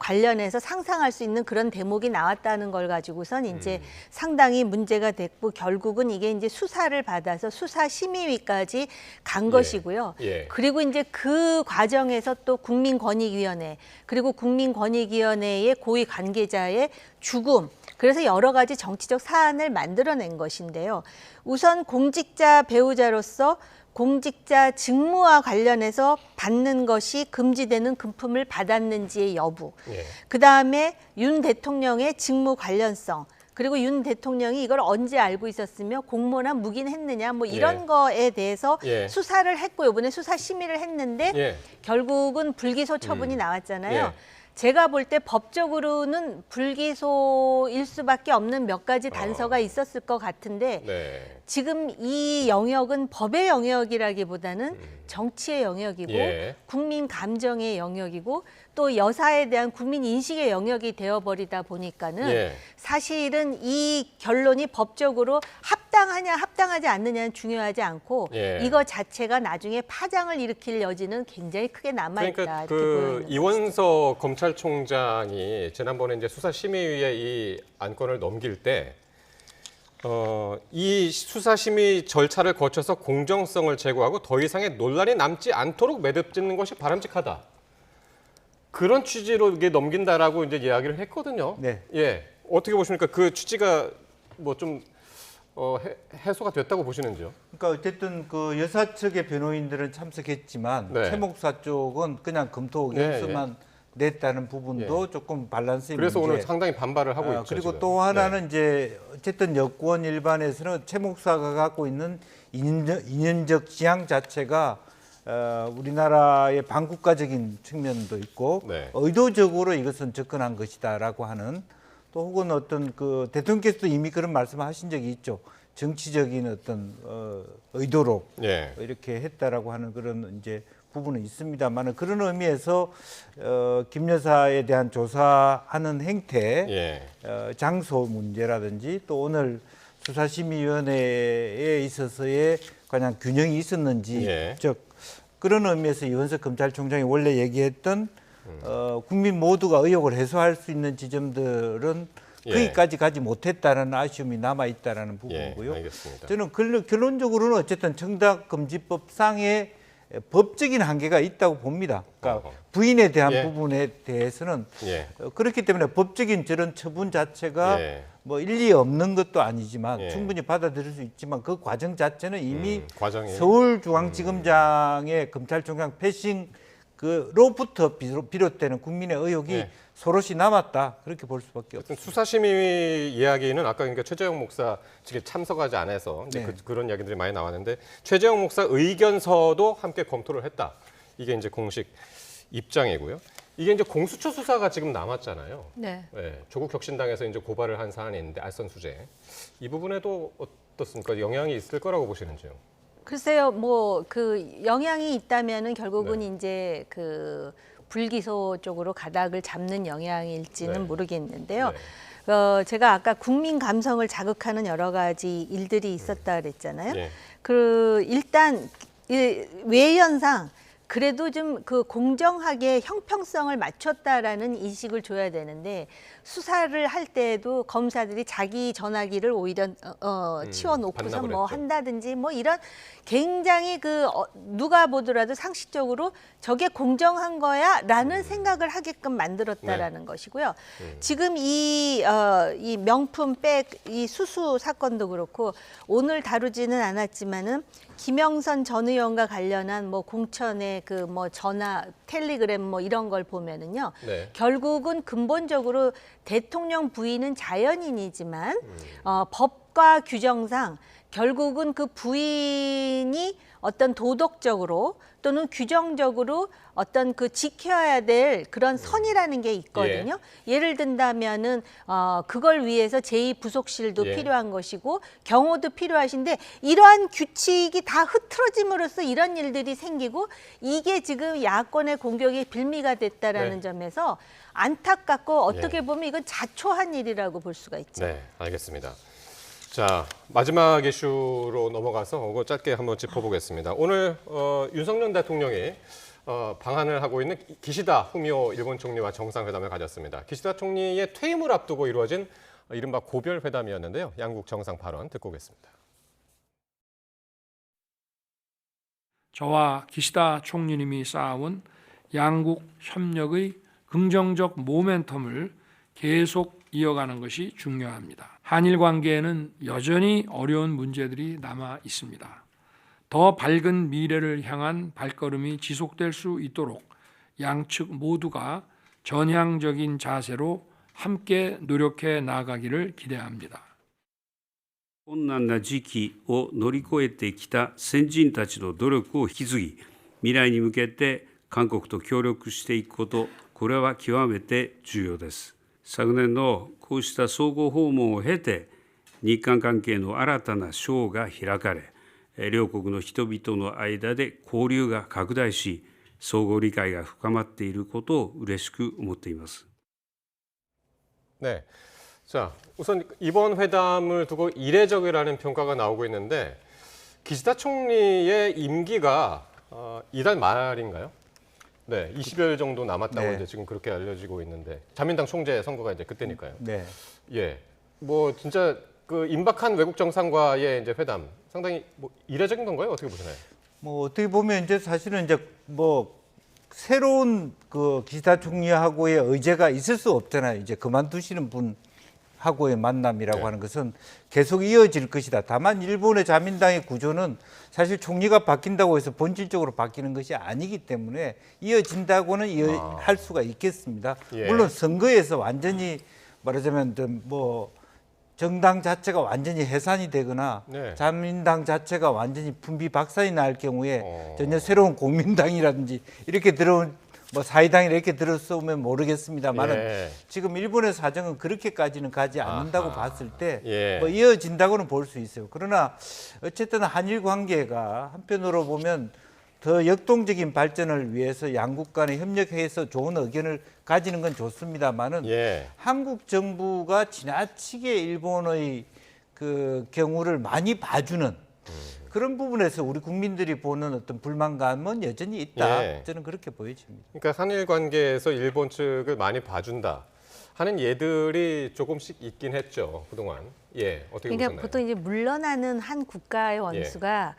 관련해서 상상할 수 있는 그런 대목이 나왔다는 걸 가지고선 이제 상당히 문제가 됐고 결국은 이게 이제 수사를 받아서 수사심의위까지 간 것이고요. 예. 그리고 이제 그 과정에서 또 국민권익위원회 그리고 국민권익위원회의 고위 관계자의 죽음 그래서 여러 가지 정치적 사안을 만들어낸 것인데요. 우선 공직자 배우자로서 공직자 직무와 관련해서 받는 것이 금지되는 금품을 받았는지의 여부. 예. 그다음에 윤 대통령의 직무 관련성. 그리고 윤 대통령이 이걸 언제 알고 있었으며 공모나 묵인했느냐 뭐 이런 예. 거에 대해서 예. 수사를 했고 이번에 수사 심의를 했는데 예. 결국은 불기소 처분이 나왔잖아요. 예. 제가 볼 때 법적으로는 불기소일 수밖에 없는 몇 가지 단서가 있었을 것 같은데 네. 지금 이 영역은 법의 영역이라기보다는 정치의 영역이고 예. 국민 감정의 영역이고 또 여사에 대한 국민 인식의 영역이 되어버리다 보니까는 예. 사실은 이 결론이 법적으로 합당하냐 합당하지 않느냐는 중요하지 않고 예. 이거 자체가 나중에 파장을 일으킬 여지는 굉장히 크게 남아있다. 그러니까 이렇게 그 보여요. 이원석 검찰총장이 지난번에 이제 수사심의위에 이 안건을 넘길 때 이 수사심의 절차를 거쳐서 공정성을 제고하고 더 이상의 논란이 남지 않도록 매듭짓는 것이 바람직하다. 그런 취지로 이게 넘긴다라고 이제 이야기를 했거든요. 네. 예. 어떻게 보십니까? 그 취지가 뭐 좀 해소가 됐다고 보시는지요? 그러니까 어쨌든 그 여사 측의 변호인들은 참석했지만 네. 최 목사 쪽은 그냥 검토 네, 영수만 냈다는 부분도 조금 밸런스의 그래서 문제. 오늘 상당히 반발을 하고 있죠. 그리고 지금. 또 하나는 네. 이제 어쨌든 여권 일반에서는 최 목사가 갖고 있는 인연적 지향 자체가 우리나라의 반국가적인 측면도 있고 네. 의도적으로 이것은 접근한 것이다라고 하는 또 혹은 어떤 그 대통령께서도 이미 그런 말씀하신 적이 있죠. 정치적인 어떤 의도로 예. 이렇게 했다라고 하는 그런 이제 부분은 있습니다만 그런 의미에서 김 여사에 대한 조사하는 행태, 예. 장소 문제라든지 또 오늘 수사심의위원회에 있어서의 그냥 균형이 있었는지 예. 즉 그런 의미에서 이원석 검찰총장이 원래 얘기했던 국민 모두가 의혹을 해소할 수 있는 지점들은 거기까지 가지 못했다는 아쉬움이 남아 있다라는 부분이고요. 알겠습니다. 저는 결론적으로는 어쨌든 청탁금지법상의 법적인 한계가 있다고 봅니다. 그러니까 부인에 대한 부분에 대해서는 그렇기 때문에 법적인 저런 처분 자체가 뭐 일리 없는 것도 아니지만 충분히 받아들일 수 있지만 그 과정 자체는 이미 서울중앙지검장의 검찰총장 패싱 그로부터 비롯되는 국민의 의혹이 소롯이 남았다 그렇게 볼 수밖에 없습니다. 수사심의 이야기는 아까 그러니까 최재형 목사 측에 참석하지 않아서 그런 이야기들이 많이 나왔는데 최재형 목사 의견서도 함께 검토를 했다. 이게 이제 공식 입장이고요. 이게 이제 공수처 수사가 지금 남았잖아요. 네. 조국 혁신당에서 이제 고발을 한 사안이 있는데 알선 수재 이 부분에도 어떻습니까? 영향이 있을 거라고 보시는지요? 글쎄요, 뭐 그 영향이 있다면은 결국은 이제 그 불기소 쪽으로 가닥을 잡는 영향일지는 모르겠는데요. 제가 아까 국민 감성을 자극하는 여러 가지 일들이 있었다 그랬잖아요. 그 일단 외연상 그래도 좀 그 공정하게 형평성을 맞췄다라는 인식을 줘야 되는데 수사를 할 때에도 검사들이 자기 전화기를 오히려 치워놓고서 뭐 한다든지 뭐 이런 굉장히 누가 보더라도 상식적으로 저게 공정한 거야라는 생각을 하게끔 만들었다라는 것이고요. 지금 이 명품백 이 수수 사건도 그렇고 오늘 다루지는 않았지만은 김영선 전 의원과 관련한 뭐 공천의 그 뭐 전화, 텔레그램 뭐 이런 걸 보면은요. 결국은 근본적으로 대통령 부인은 자연인이지만 법과 규정상 결국은 그 부인이 어떤 도덕적으로 또는 규정적으로 어떤 그 지켜야 될 그런 선이라는 게 있거든요. 예를 든다면은 그걸 위해서 제2부속실도 필요한 것이고 경호도 필요하신데 이러한 규칙이 다 흐트러짐으로써 이런 일들이 생기고 이게 지금 야권의 공격의 빌미가 됐다라는 점에서 안타깝고 어떻게 보면 이건 자초한 일이라고 볼 수가 있죠. 네, 알겠습니다. 자, 마지막 이슈로 넘어가서 이거 짧게 한번 짚어보겠습니다. 오늘 윤석열 대통령이 방한을 하고 있는 기시다 후미오 일본 총리와 정상회담을 가졌습니다. 기시다 총리의 퇴임을 앞두고 이루어진 이른바 고별 회담이었는데요. 양국 정상 발언 듣고 오겠습니다. 저와 기시다 총리님이 쌓아온 양국 협력의 긍정적 모멘텀을 계속 이어가는 것이 중요합니다. 한일 관계에는 여전히 어려운 문제들이 남아 있습니다. 더 밝은 미래를 향한 발걸음이 지속될 수 있도록 양측 모두가 전향적인 자세로 함께 노력해 나아가기를 기대합니다. 困難な時期を乗り越えてきた先人たちの努力を引き継ぎ、未来に向けて韓国と協力していくこと、これは極めて重要です。昨年のこうした相互訪問を経て、日韓関係の新たな章が開かれ、両国の人々の間で交流が拡大し、相互理解が深まっていることを嬉しく思っています。 네. 자, 우선 이번 회담을 두고 이례적이라는 평가가 나오고 있는데 기시다 총리의 임기가 이달 말인가요? 네, 20여일 정도 남았다고 이제 지금 그렇게 알려지고 있는데 자민당 총재 선거가 이제 그때니까요. 네. 예, 뭐 진짜 그 임박한 외국 정상과의 이제 회담 상당히 뭐 이례적인 건가요? 어떻게 보시나요? 뭐 어떻게 보면 이제 사실은 이제 뭐 새로운 그 기시다 총리하고의 의제가 있을 수 없잖아요. 이제 그만두시는 분하고의 만남이라고 하는 것은 계속 이어질 것이다. 다만 일본의 자민당의 구조는 사실 총리가 바뀐다고 해서 본질적으로 바뀌는 것이 아니기 때문에 이어진다고는 할 수가 있겠습니다. 물론 선거에서 완전히 말하자면 뭐 정당 자체가 완전히 해산이 되거나 자민당 자체가 완전히 분비박산이 날 경우에 전혀 새로운 국민당이라든지 이렇게 들어온 뭐 사이당이 이렇게 들어서면 모르겠습니다만은 지금 일본의 사정은 그렇게까지는 가지 않는다고 봤을 때 뭐 이어진다고는 볼 수 있어요. 그러나 어쨌든 한일 관계가 한편으로 보면 더 역동적인 발전을 위해서 양국 간에 협력해서 좋은 의견을 가지는 건 좋습니다만은 한국 정부가 지나치게 일본의 그 경우를 많이 봐주는 그런 부분에서 우리 국민들이 보는 어떤 불만감은 여전히 있다. 예. 저는 그렇게 보여집니다. 그러니까 한일 관계에서 일본 측을 많이 봐준다 하는 예들이 조금씩 있긴 했죠 그동안. 예, 어떻게 그러니까 보셨나요? 보통 이제 물러나는 한 국가의 원수가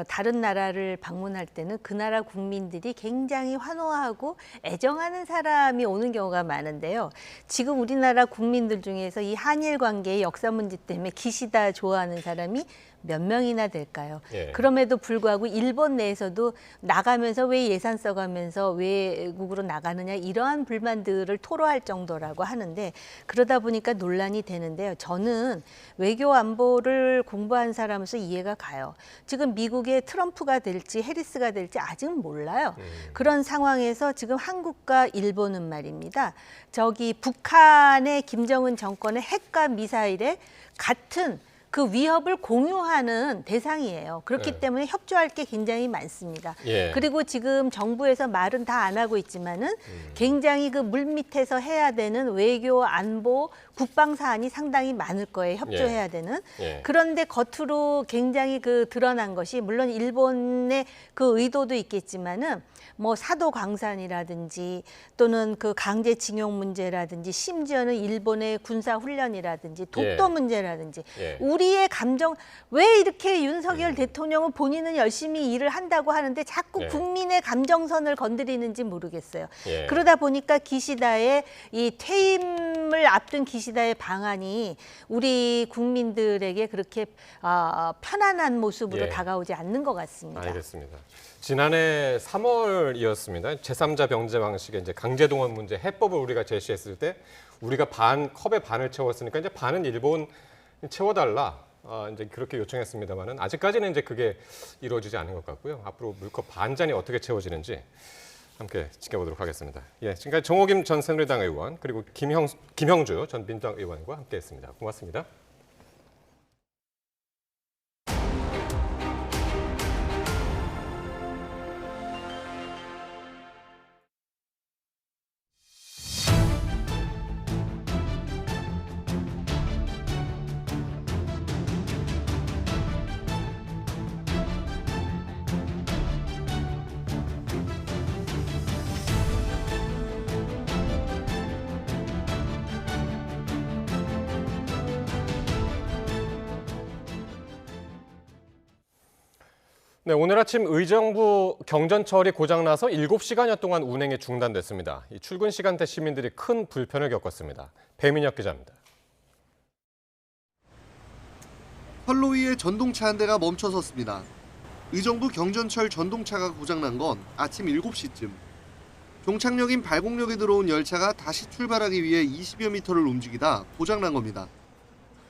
다른 나라를 방문할 때는 그 나라 국민들이 굉장히 환호하고 애정하는 사람이 오는 경우가 많은데요. 지금 우리나라 국민들 중에서 이 한일 관계의 역사 문제 때문에 기시다 좋아하는 사람이 몇 명이나 될까요? 예. 그럼에도 불구하고 일본 내에서도 나가면서 왜 예산 써가면서 외국으로 나가느냐 이러한 불만들을 토로할 정도라고 하는데 그러다 보니까 논란이 되는데요. 저는 외교 안보를 공부한 사람으로서 이해가 가요. 지금 미국의 트럼프가 될지 해리스가 될지 아직은 몰라요. 그런 상황에서 지금 한국과 일본은 말입니다. 저기 북한의 김정은 정권의 핵과 미사일에 같은 그 위협을 공유하는 대상이에요. 그렇기 때문에 협조할 게 굉장히 많습니다. 예. 그리고 지금 정부에서 말은 다 안 하고 있지만은 굉장히 그 물밑에서 해야 되는 외교, 안보, 국방 사안이 상당히 많을 거예요. 협조해야 되는. 그런데 겉으로 굉장히 그 드러난 것이 물론 일본의 그 의도도 있겠지만은 뭐 사도 광산이라든지 또는 그 강제징용 문제라든지 심지어는 일본의 군사 훈련이라든지 독도 문제라든지 우리의 감정 왜 이렇게 윤석열 대통령은 본인은 열심히 일을 한다고 하는데 자꾸 국민의 감정선을 건드리는지 모르겠어요. 그러다 보니까 기시다의 이 퇴임을 앞둔 기시다의 방안이 우리 국민들에게 그렇게 편안한 모습으로 다가오지 않는 것 같습니다. 알겠습니다. 지난해 3월이었습니다. 제3자 병제 방식의 이제 강제동원 문제 해법을 우리가 제시했을 때 우리가 컵의 반을 채웠으니까 이제 반은 일본 채워달라. 이제 그렇게 요청했습니다만은 아직까지는 이제 그게 이루어지지 않은 것 같고요. 앞으로 물컵 반잔이 어떻게 채워지는지 함께 지켜보도록 하겠습니다. 예, 지금까지 정호김 전 새누리당 의원 그리고 김형주 전 민주당 의원과 함께했습니다. 고맙습니다. 네, 오늘 아침 의정부 경전철이 고장나서 7시간여 동안 운행이 중단됐습니다. 이 출근 시간대 시민들이 큰 불편을 겪었습니다. 배민혁 기자입니다. 선로 위에 전동차 한 대가 멈춰섰습니다. 의정부 경전철 전동차가 고장난 건 아침 7시쯤. 종착역인 발곡역에 들어온 열차가 다시 출발하기 위해 20여 미터를 움직이다 고장난 겁니다.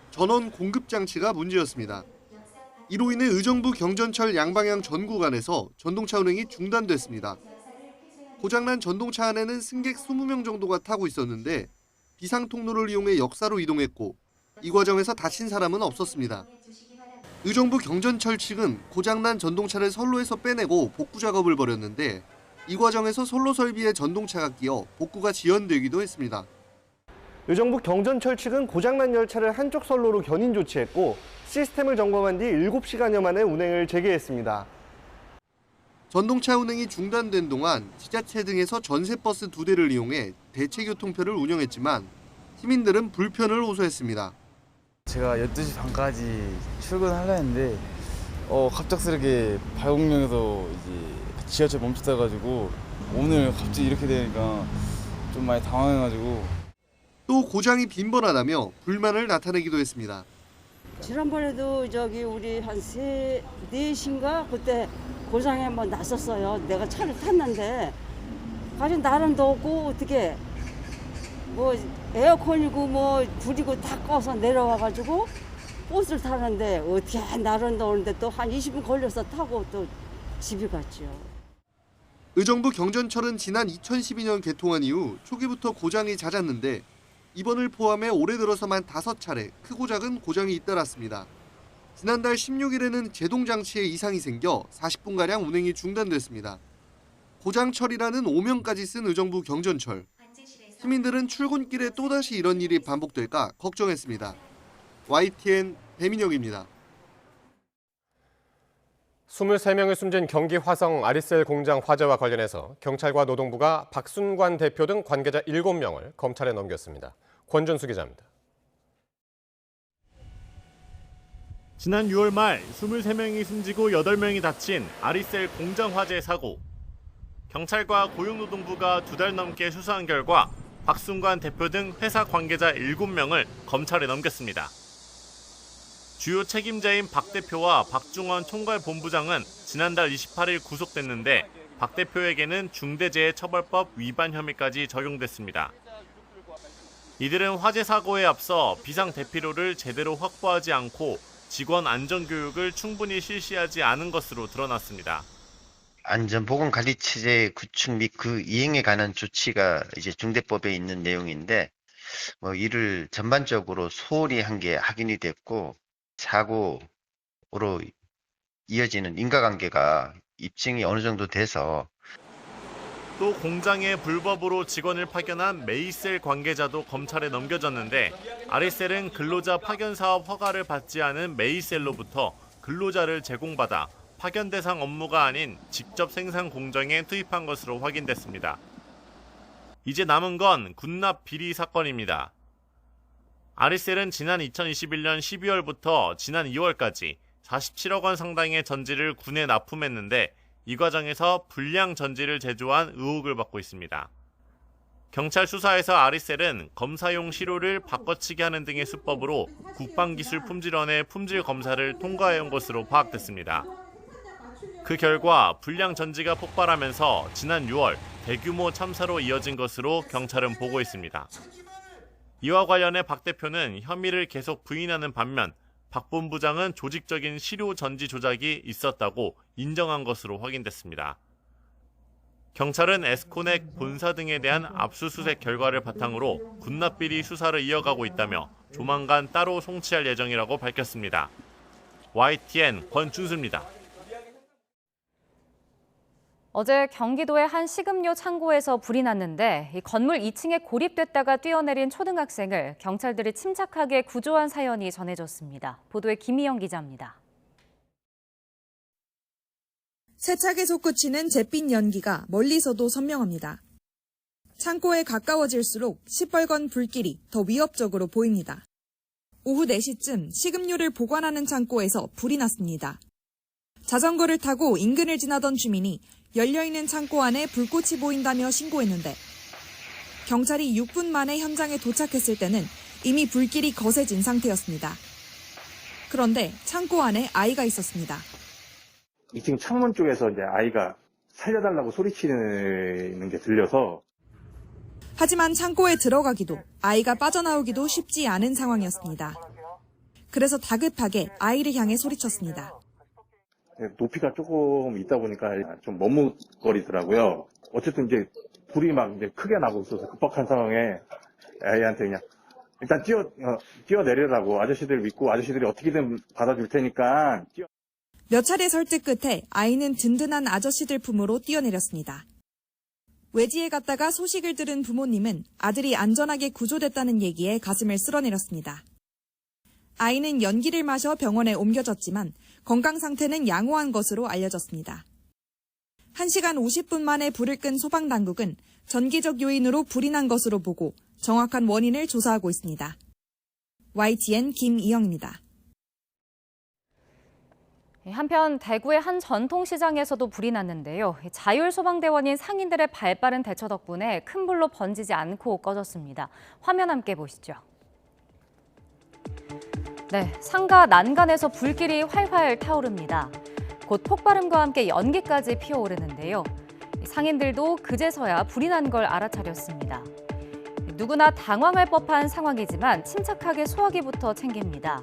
전원 공급 장치가 문제였습니다. 이로 인해 의정부 경전철 양방향 전 구간에서 전동차 운행이 중단됐습니다. 고장난 전동차 안에는 승객 20명 정도가 타고 있었는데 비상 통로를 이용해 역사로 이동했고 이 과정에서 다친 사람은 없었습니다. 의정부 경전철 측은 고장난 전동차를 선로에서 빼내고 복구 작업을 벌였는데 이 과정에서 선로 설비에 전동차가 끼어 복구가 지연되기도 했습니다. 의정부 경전철 측은 고장난 열차를 한쪽 선로로 견인 조치했고 시스템을 점검한 뒤 7시간여 만에 운행을 재개했습니다. 전동차 운행이 중단된 동안 지자체 등에서 전세버스 2대를 이용해 대체교통편을 운영했지만 시민들은 불편을 호소했습니다. 제가 12시 반까지 출근하려 했는데 갑작스럽게 발곡역에서 이제 지하철 멈췄다가지고 오늘 갑자기 이렇게 되니까 좀 많이 당황해가지고 또 고장이 빈번하다며 불만을 나타내기도 했습니다. 지난번에도 우리 한 4시인가 그때 고장에 한번 났었어요. 내가 차를 탔는데 가진 나름 더웠고 어떻게 뭐 에어컨이고 뭐 불이고 다 꺼서 내려와가지고 버스를 타는데 어떻게 나름 더운데 또 한 20분 걸려서 타고 또 집에 갔죠. 의정부 경전철은 지난 2012년 개통한 이후 초기부터 고장이 잦았는데 이번을 포함해 올해 들어서만 5차례 크고 작은 고장이 잇따랐습니다. 지난달 16일에는 제동장치에 이상이 생겨 40분가량 운행이 중단됐습니다. 고장 처리라는 오명까지 쓴 의정부 경전철. 시민들은 출근길에 또다시 이런 일이 반복될까 걱정했습니다. YTN 배민혁입니다. 23명을 숨진 경기 화성 아리셀 공장 화재와 관련해서 경찰과 노동부가 박순관 대표 등 관계자 7명을 검찰에 넘겼습니다. 권준수 기자입니다. 지난 6월 말 23명이 숨지고 8명이 다친 아리셀 공장 화재 사고. 경찰과 고용노동부가 2달 넘게 수사한 결과 박순관 대표 등 회사 관계자 7명을 검찰에 넘겼습니다. 주요 책임자인 박 대표와 박중원 총괄본부장은 지난달 28일 구속됐는데 박 대표에게는 중대재해처벌법 위반 혐의까지 적용됐습니다. 이들은 화재 사고에 앞서 비상대피로를 제대로 확보하지 않고 직원 안전교육을 충분히 실시하지 않은 것으로 드러났습니다. 안전보건관리체제 구축 및 그 이행에 관한 조치가 이제 중대법에 있는 내용인데 이를 전반적으로 소홀히 한 게 확인이 됐고 사고로 이어지는 인과관계가 입증이 어느 정도 돼서 또 공장에 불법으로 직원을 파견한 메이셀 관계자도 검찰에 넘겨졌는데 아리셀은 근로자 파견 사업 허가를 받지 않은 메이셀로부터 근로자를 제공받아 파견 대상 업무가 아닌 직접 생산 공정에 투입한 것으로 확인됐습니다. 이제 남은 건 군납 비리 사건입니다. 아리셀은 지난 2021년 12월부터 지난 2월까지 47억 원 상당의 전지를 군에 납품했는데 이 과정에서 불량 전지를 제조한 의혹을 받고 있습니다. 경찰 수사에서 아리셀은 검사용 시료를 바꿔치기 하는 등의 수법으로 국방기술품질원의 품질 검사를 통과해온 것으로 파악됐습니다. 그 결과 불량 전지가 폭발하면서 지난 6월 대규모 참사로 이어진 것으로 경찰은 보고 있습니다. 이와 관련해 박 대표는 혐의를 계속 부인하는 반면 박 본부장은 조직적인 시료 전지 조작이 있었다고 인정한 것으로 확인됐습니다. 경찰은 에스코넥 본사 등에 대한 압수수색 결과를 바탕으로 군납비리 수사를 이어가고 있다며 조만간 따로 송치할 예정이라고 밝혔습니다. YTN 권준수입니다. 어제 경기도의 한 식음료 창고에서 불이 났는데 이 건물 2층에 고립됐다가 뛰어내린 초등학생을 경찰들이 침착하게 구조한 사연이 전해졌습니다. 보도에 김희영 기자입니다. 세차게 솟구치는 잿빛 연기가 멀리서도 선명합니다. 창고에 가까워질수록 시뻘건 불길이 더 위협적으로 보입니다. 오후 4시쯤 식음료를 보관하는 창고에서 불이 났습니다. 자전거를 타고 인근을 지나던 주민이 열려있는 창고 안에 불꽃이 보인다며 신고했는데 경찰이 6분 만에 현장에 도착했을 때는 이미 불길이 거세진 상태였습니다. 그런데 창고 안에 아이가 있었습니다. 2층 창문 쪽에서 이제 아이가 살려달라고 소리치는 게 들려서 하지만 창고에 들어가기도 아이가 빠져나오기도 쉽지 않은 상황이었습니다. 그래서 다급하게 아이를 향해 소리쳤습니다. 높이가 조금 있다 보니까 좀 머뭇거리더라고요. 어쨌든 이제 불이 막 이제 크게 나고 있어서 급박한 상황에 아이한테 그냥 일단 뛰어내려라고 아저씨들 믿고 아저씨들이 어떻게든 받아줄 테니까 몇 차례 설득 끝에 아이는 든든한 아저씨들 품으로 뛰어내렸습니다. 외지에 갔다가 소식을 들은 부모님은 아들이 안전하게 구조됐다는 얘기에 가슴을 쓸어내렸습니다. 아이는 연기를 마셔 병원에 옮겨졌지만 건강 상태는 양호한 것으로 알려졌습니다. 1시간 50분 만에 불을 끈 소방당국은 전기적 요인으로 불이 난 것으로 보고 정확한 원인을 조사하고 있습니다. YTN 김이영입니다. 한편 대구의 한 전통시장에서도 불이 났는데요. 자율소방대원인 상인들의 발빠른 대처 덕분에 큰 불로 번지지 않고 꺼졌습니다. 화면 함께 보시죠. 네, 상가 난간에서 불길이 활활 타오릅니다. 곧 폭발음과 함께 연기까지 피어오르는데요. 상인들도 그제서야 불이 난 걸 알아차렸습니다. 누구나 당황할 법한 상황이지만 침착하게 소화기부터 챙깁니다.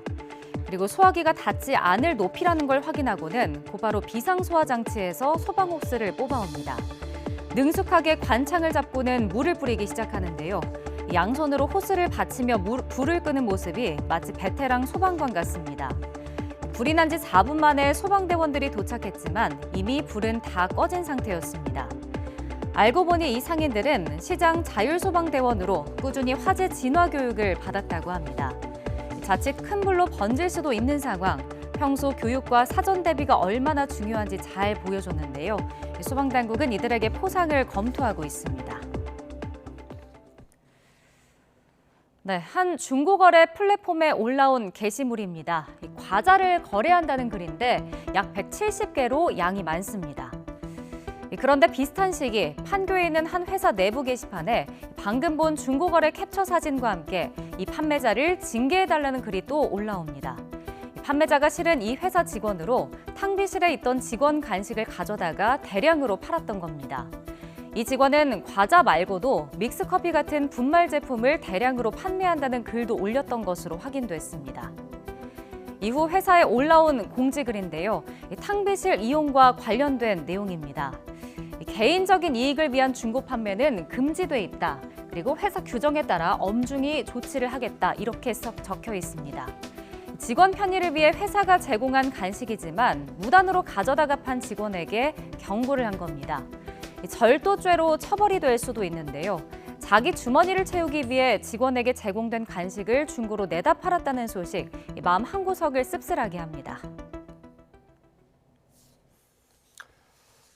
그리고 소화기가 닿지 않을 높이라는 걸 확인하고는 곧바로 비상소화장치에서 소방호스를 뽑아옵니다. 능숙하게 관창을 잡고는 물을 뿌리기 시작하는데요. 양손으로 호스를 받치며 불을 끄는 모습이 마치 베테랑 소방관 같습니다. 불이 난 지 4분 만에 소방대원들이 도착했지만 이미 불은 다 꺼진 상태였습니다. 알고 보니 이 상인들은 시장 자율소방대원으로 꾸준히 화재 진화 교육을 받았다고 합니다. 자칫 큰 불로 번질 수도 있는 상황, 평소 교육과 사전 대비가 얼마나 중요한지 잘 보여줬는데요. 소방당국은 이들에게 포상을 검토하고 있습니다. 네, 한 중고거래 플랫폼에 올라온 게시물입니다. 과자를 거래한다는 글인데 약 170개로 양이 많습니다. 그런데 비슷한 시기 판교에 있는 한 회사 내부 게시판에 방금 본 중고거래 캡처 사진과 함께 이 판매자를 징계해달라는 글이 또 올라옵니다. 판매자가 실은 이 회사 직원으로 탕비실에 있던 직원 간식을 가져다가 대량으로 팔았던 겁니다. 이 직원은 과자 말고도 믹스커피 같은 분말 제품을 대량으로 판매한다는 글도 올렸던 것으로 확인됐습니다. 이후 회사에 올라온 공지글인데요. 탕비실 이용과 관련된 내용입니다. 개인적인 이익을 위한 중고 판매는 금지돼 있다. 그리고 회사 규정에 따라 엄중히 조치를 하겠다. 이렇게 썩 적혀 있습니다. 직원 편의를 위해 회사가 제공한 간식이지만 무단으로 가져다가 판 직원에게 경고를 한 겁니다. 절도죄로 처벌이 될 수도 있는데요. 자기 주머니를 채우기 위해 직원에게 제공된 간식을 중고로 내다 팔았다는 소식, 마음 한구석을 씁쓸하게 합니다.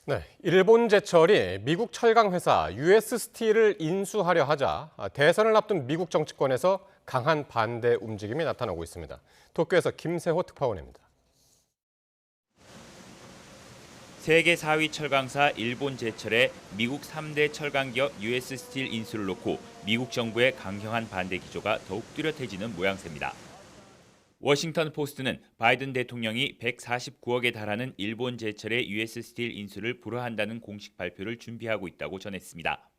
네, 일본 제철이 미국 철강 회사 US 스틸을 인수하려 하자 대선을 앞둔 미국 정치권에서 강한 반대 움직임이 나타나고 있습니다. 도쿄에서 김세호 특파원입니다. 세계 4위 철강사 일본 제철의 미국 3대 철강기업 US 스틸 인수를 놓고 미국 정부의 강경한 반대 기조가 더욱 뚜렷해지는 모양새입니다. 워싱턴 포스트는 바이든 대통령이 149억에 달하는 일본 제철의 US 스틸 인수를 불허한다는 공식 발표를 준비하고 있다고 전했습니다.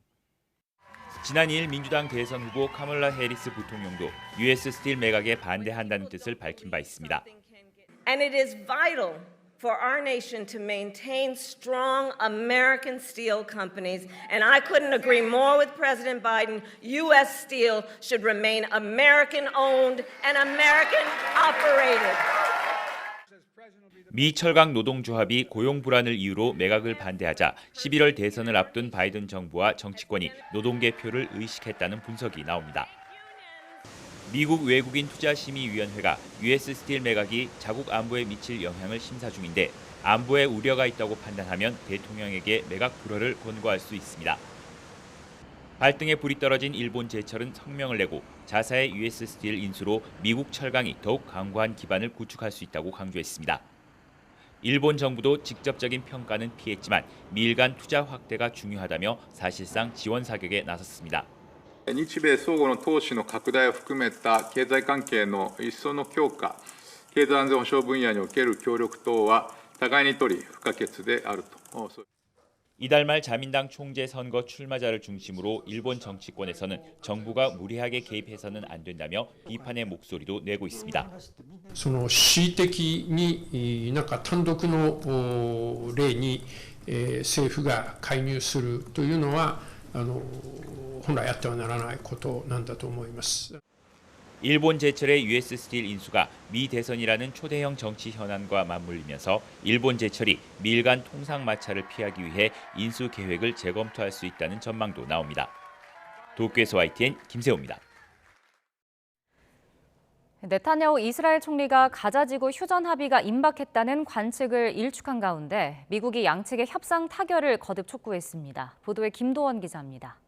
지난 2일 민주당 대선 후보 카멀라 해리스 부통령도 US 스틸 매각에 반대한다는 뜻을 밝힌 바 있습니다. And it is vital for our nation to maintain strong American steel companies. And I couldn't agree more with President Biden. U.S. Steel should remain American-owned and American-operated. 미 철강 노동조합이 고용 불안을 이유로 매각을 반대하자 11월 대선을 앞둔 바이든 정부와 정치권이 노동계 표를 의식했다는 분석이 나옵니다. 미국 외국인 투자심의위원회가 US 스틸 매각이 자국 안보에 미칠 영향을 심사 중인데 안보에 우려가 있다고 판단하면 대통령에게 매각 불허를 권고할 수 있습니다. 발등에 불이 떨어진 일본 제철은 성명을 내고 자사의 US 스틸 인수로 미국 철강이 더욱 강고한 기반을 구축할 수 있다고 강조했습니다. 일본 정부도 직접적인 평가는 피했지만 미일 간 투자 확대가 중요하다며 사실상 지원 사격에 나섰습니다. 日米相互の投資の拡大を含めた経済関係の一層の強化、経済安全保障分野における協力等は互いに取り不可欠であると。 이달 말 자민당 총재 선거 출마자를 중심으로 일본 정치권에서는 정부가 무리하게 개입해서는 안 된다며 비판의 목소리도 내고 있습니다. その恣意的になんか単独の例に政府が介入するというのは本来やってはならないことなんだと思います。 일본 제철의 US 스틸 인수가 미 대선이라는 초대형 정치 현안과 맞물리면서 일본 제철이 미일 간 통상 마찰을 피하기 위해 인수 계획을 재검토할 수 있다는 전망도 나옵니다. 도쿄에서 YTN 김세호입니다. 네타냐후 이스라엘 총리가 가자지구 휴전 합의가 임박했다는 관측을 일축한 가운데 미국이 양측의 협상 타결을 거듭 촉구했습니다. 보도에 김도원 기자입니다.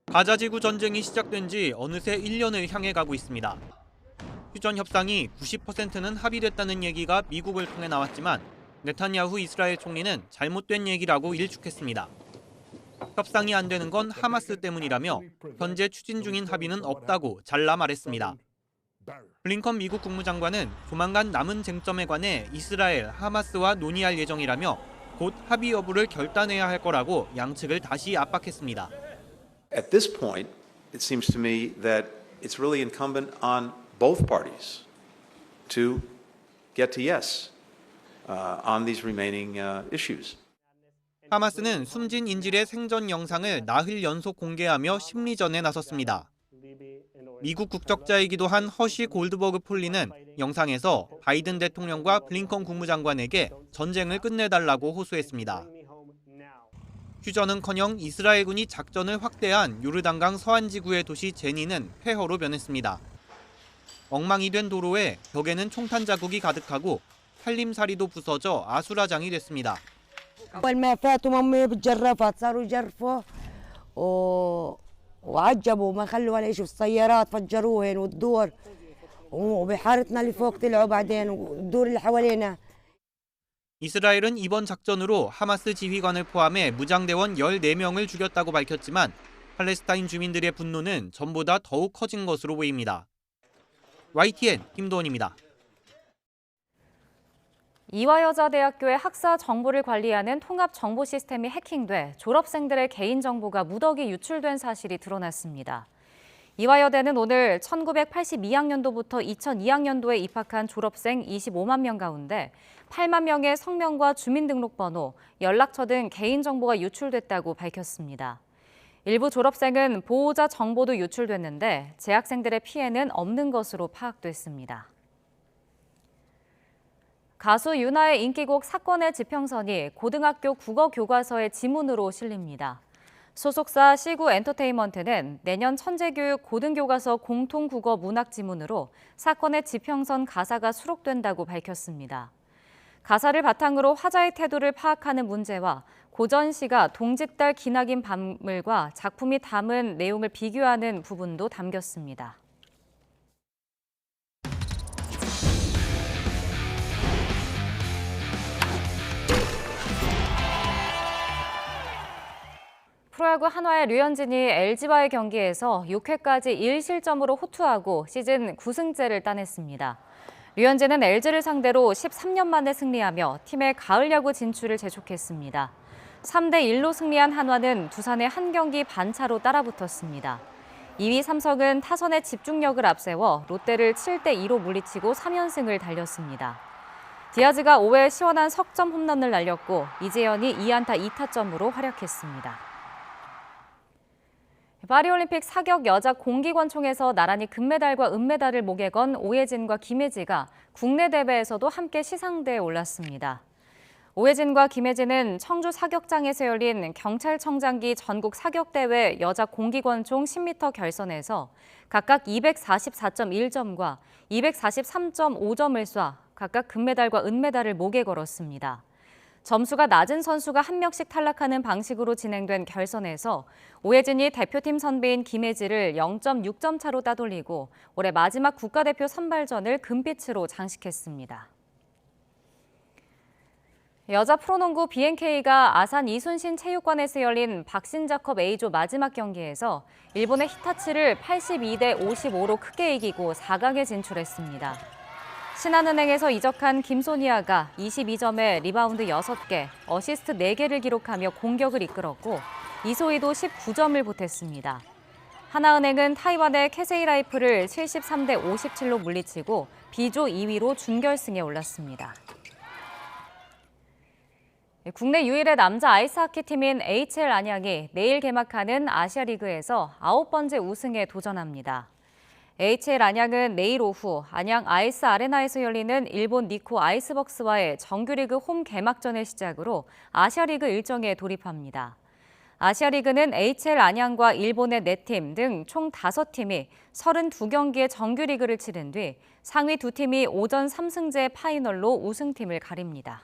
가자지구 전쟁이 시작된 지 어느새 1년을 향해 가고 있습니다. 휴전 협상이 90%는 합의됐다는 얘기가 미국을 통해 나왔지만 네타냐후 이스라엘 총리는 잘못된 얘기라고 일축했습니다. 협상이 안 되는 건 하마스 때문이라며 현재 추진 중인 합의는 없다고 잘라 말했습니다. 블링컨 미국 국무장관은 조만간 남은 쟁점에 관해 이스라엘, 하마스와 논의할 예정이라며 곧 합의 여부를 결단해야 할 거라고 양측을 다시 압박했습니다. At this point, it seems to me that it's really incumbent on both parties to get to yes on these remaining issues. 하마스는 숨진 인질의 생전 영상을 나흘 연속 공개하며 심리전에 나섰습니다. 미국 국적자이기도 한 허시 골드버그 폴리는 영상에서 바이든 대통령과 블링컨 국무장관에게 전쟁을 끝내달라고 호소했습니다. 휴전은커녕 이스라엘군이 작전을 확대한 요르단강 서안 지구의 도시 제니는 폐허로 변했습니다. 엉망이 된 도로에 벽에는 총탄 자국이 가득하고 살림살이도 부서져 아수라장이 됐습니다. أول ما فاتوا أمي بالجرافات صاروا يجرفوا وعجبوا ما خلوا ولا شيء السيارات فجروهن والدور وبحارتنا اللي فوق طلعوا بعدين والدور اللي حوالينا. 이스라엘은 이번 작전으로 하마스 지휘관을 포함해 무장대원 14명을 죽였다고 밝혔지만 팔레스타인 주민들의 분노는 전보다 더욱 커진 것으로 보입니다. YTN 김도원입니다. 이화여자대학교의 학사 정보를 관리하는 통합 정보 시스템이 해킹돼 졸업생들의 개인정보가 무더기 유출된 사실이 드러났습니다. 이화여대는 오늘 1982학년도부터 2002학년도에 입학한 졸업생 25만 명 가운데 8만 명의 성명과 주민등록번호, 연락처 등 개인정보가 유출됐다고 밝혔습니다. 일부 졸업생은 보호자 정보도 유출됐는데 재학생들의 피해는 없는 것으로 파악됐습니다. 가수 윤하의 인기곡 사건의 지평선이 고등학교 국어 교과서의 지문으로 실립니다. 소속사 시구 엔터테인먼트는 내년 천재교육 고등교과서 공통국어 문학 지문으로 사건의 지평선 가사가 수록된다고 밝혔습니다. 가사를 바탕으로 화자의 태도를 파악하는 문제와 고전시가 동짓달 기나긴 밤을과 작품이 담은 내용을 비교하는 부분도 담겼습니다. 프로야구 한화의 류현진이 LG와의 경기에서 6회까지 1실점으로 호투하고 시즌 9승째를 따냈습니다. 류현진은 LG를 상대로 13년 만에 승리하며 팀의 가을 야구 진출을 재촉했습니다. 3대1로 승리한 한화는 두산의 한 경기 반차로 따라붙었습니다. 2위 삼성은 타선의 집중력을 앞세워 롯데를 7대2로 물리치고 3연승을 달렸습니다. 디아즈가 5회 시원한 석점 홈런을 날렸고 이재현이 2안타 2타점으로 활약했습니다. 파리올림픽 사격 여자 공기권총에서 나란히 금메달과 은메달을 목에 건 오혜진과 김혜지가 국내 대회에서도 함께 시상대에 올랐습니다. 오혜진과 김혜지는 청주 사격장에서 열린 경찰청장기 전국 사격대회 여자 공기권총 10m 결선에서 각각 244.1점과 243.5점을 쏴 각각 금메달과 은메달을 목에 걸었습니다. 점수가 낮은 선수가 한 명씩 탈락하는 방식으로 진행된 결선에서 오혜진이 대표팀 선배인 김혜지를 0.6점 차로 따돌리고 올해 마지막 국가대표 선발전을 금빛으로 장식했습니다. 여자 프로농구 BNK가 아산 이순신 체육관에서 열린 박신자컵 A조 마지막 경기에서 일본의 히타치를 82대 55로 크게 이기고 4강에 진출했습니다. 신한은행에서 이적한 김소니아가 22점에 리바운드 6개, 어시스트 4개를 기록하며 공격을 이끌었고 이소희도 19점을 보탰습니다. 하나은행은 타이완의 캐세이라이프를 73대 57로 물리치고 B조 2위로 준결승에 올랐습니다. 국내 유일의 남자 아이스하키 팀인 HL 안양이 내일 개막하는 아시아리그에서 9번째 우승에 도전합니다. HL 안양은 내일 오후 안양 아이스 아레나에서 열리는 일본 니코 아이스벅스와의 정규리그 홈 개막전을 시작으로 아시아리그 일정에 돌입합니다. 아시아리그는 HL 안양과 일본의 4팀 등 총 5팀이 32경기의 정규리그를 치른 뒤 상위 2팀이 오전 3승제 파이널로 우승팀을 가립니다.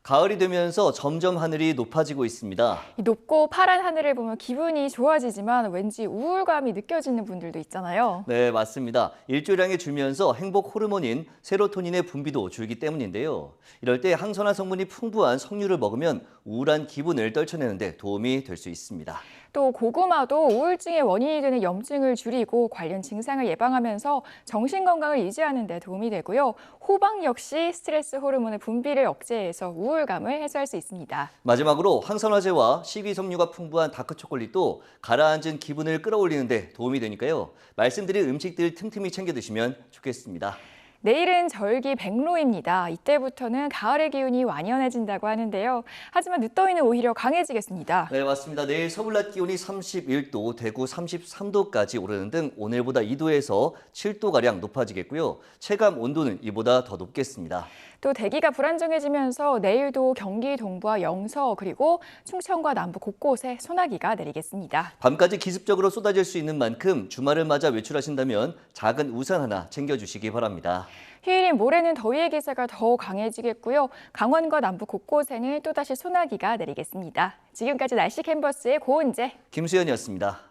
가을이 되면서 점점 하늘이 높아지고 있습니다. 높고 파란 하늘을 보면 기분이 좋아지지만 왠지 우울감이 느껴지는 분들도 있잖아요. 네, 맞습니다. 일조량이 줄면서 행복 호르몬인 세로토닌의 분비도 줄기 때문인데요. 이럴 때 항산화 성분이 풍부한 석류를 먹으면 우울한 기분을 떨쳐내는 데 도움이 될 수 있습니다. 또 고구마도 우울증의 원인이 되는 염증을 줄이고 관련 증상을 예방하면서 정신 건강을 유지하는 데 도움이 되고요. 호박 역시 스트레스 호르몬의 분비를 억제해서 우울감을 해소할 수 있습니다. 마지막으로 항산화제와 식이섬유가 풍부한 다크초콜릿도 가라앉은 기분을 끌어올리는 데 도움이 되니까요. 말씀드린 음식들 틈틈이 챙겨 드시면 좋겠습니다. 내일은 절기 백로입니다. 이때부터는 가을의 기운이 완연해진다고 하는데요. 하지만 늦더위는 오히려 강해지겠습니다. 네, 맞습니다. 내일 서울 낮 기온이 31도, 대구 33도까지 오르는 등 오늘보다 2도에서 7도가량 높아지겠고요. 체감 온도는 이보다 더 높겠습니다. 또 대기가 불안정해지면서 내일도 경기 동부와 영서 그리고 충청과 남부 곳곳에 소나기가 내리겠습니다. 밤까지 기습적으로 쏟아질 수 있는 만큼 주말을 맞아 외출하신다면 작은 우산 하나 챙겨주시기 바랍니다. 휴일인 모레는 더위의 기세가 더 강해지겠고요. 강원과 남부 곳곳에는 또다시 소나기가 내리겠습니다. 지금까지 날씨 캔버스의 고은재, 김수현이었습니다.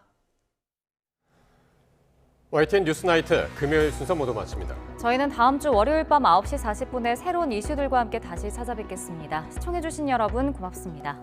YTN 뉴스나이트 금요일 순서 모두 마칩니다. 저희는 다음 주 월요일 밤 9시 40분에 새로운 이슈들과 함께 다시 찾아뵙겠습니다. 시청해주신 여러분 고맙습니다.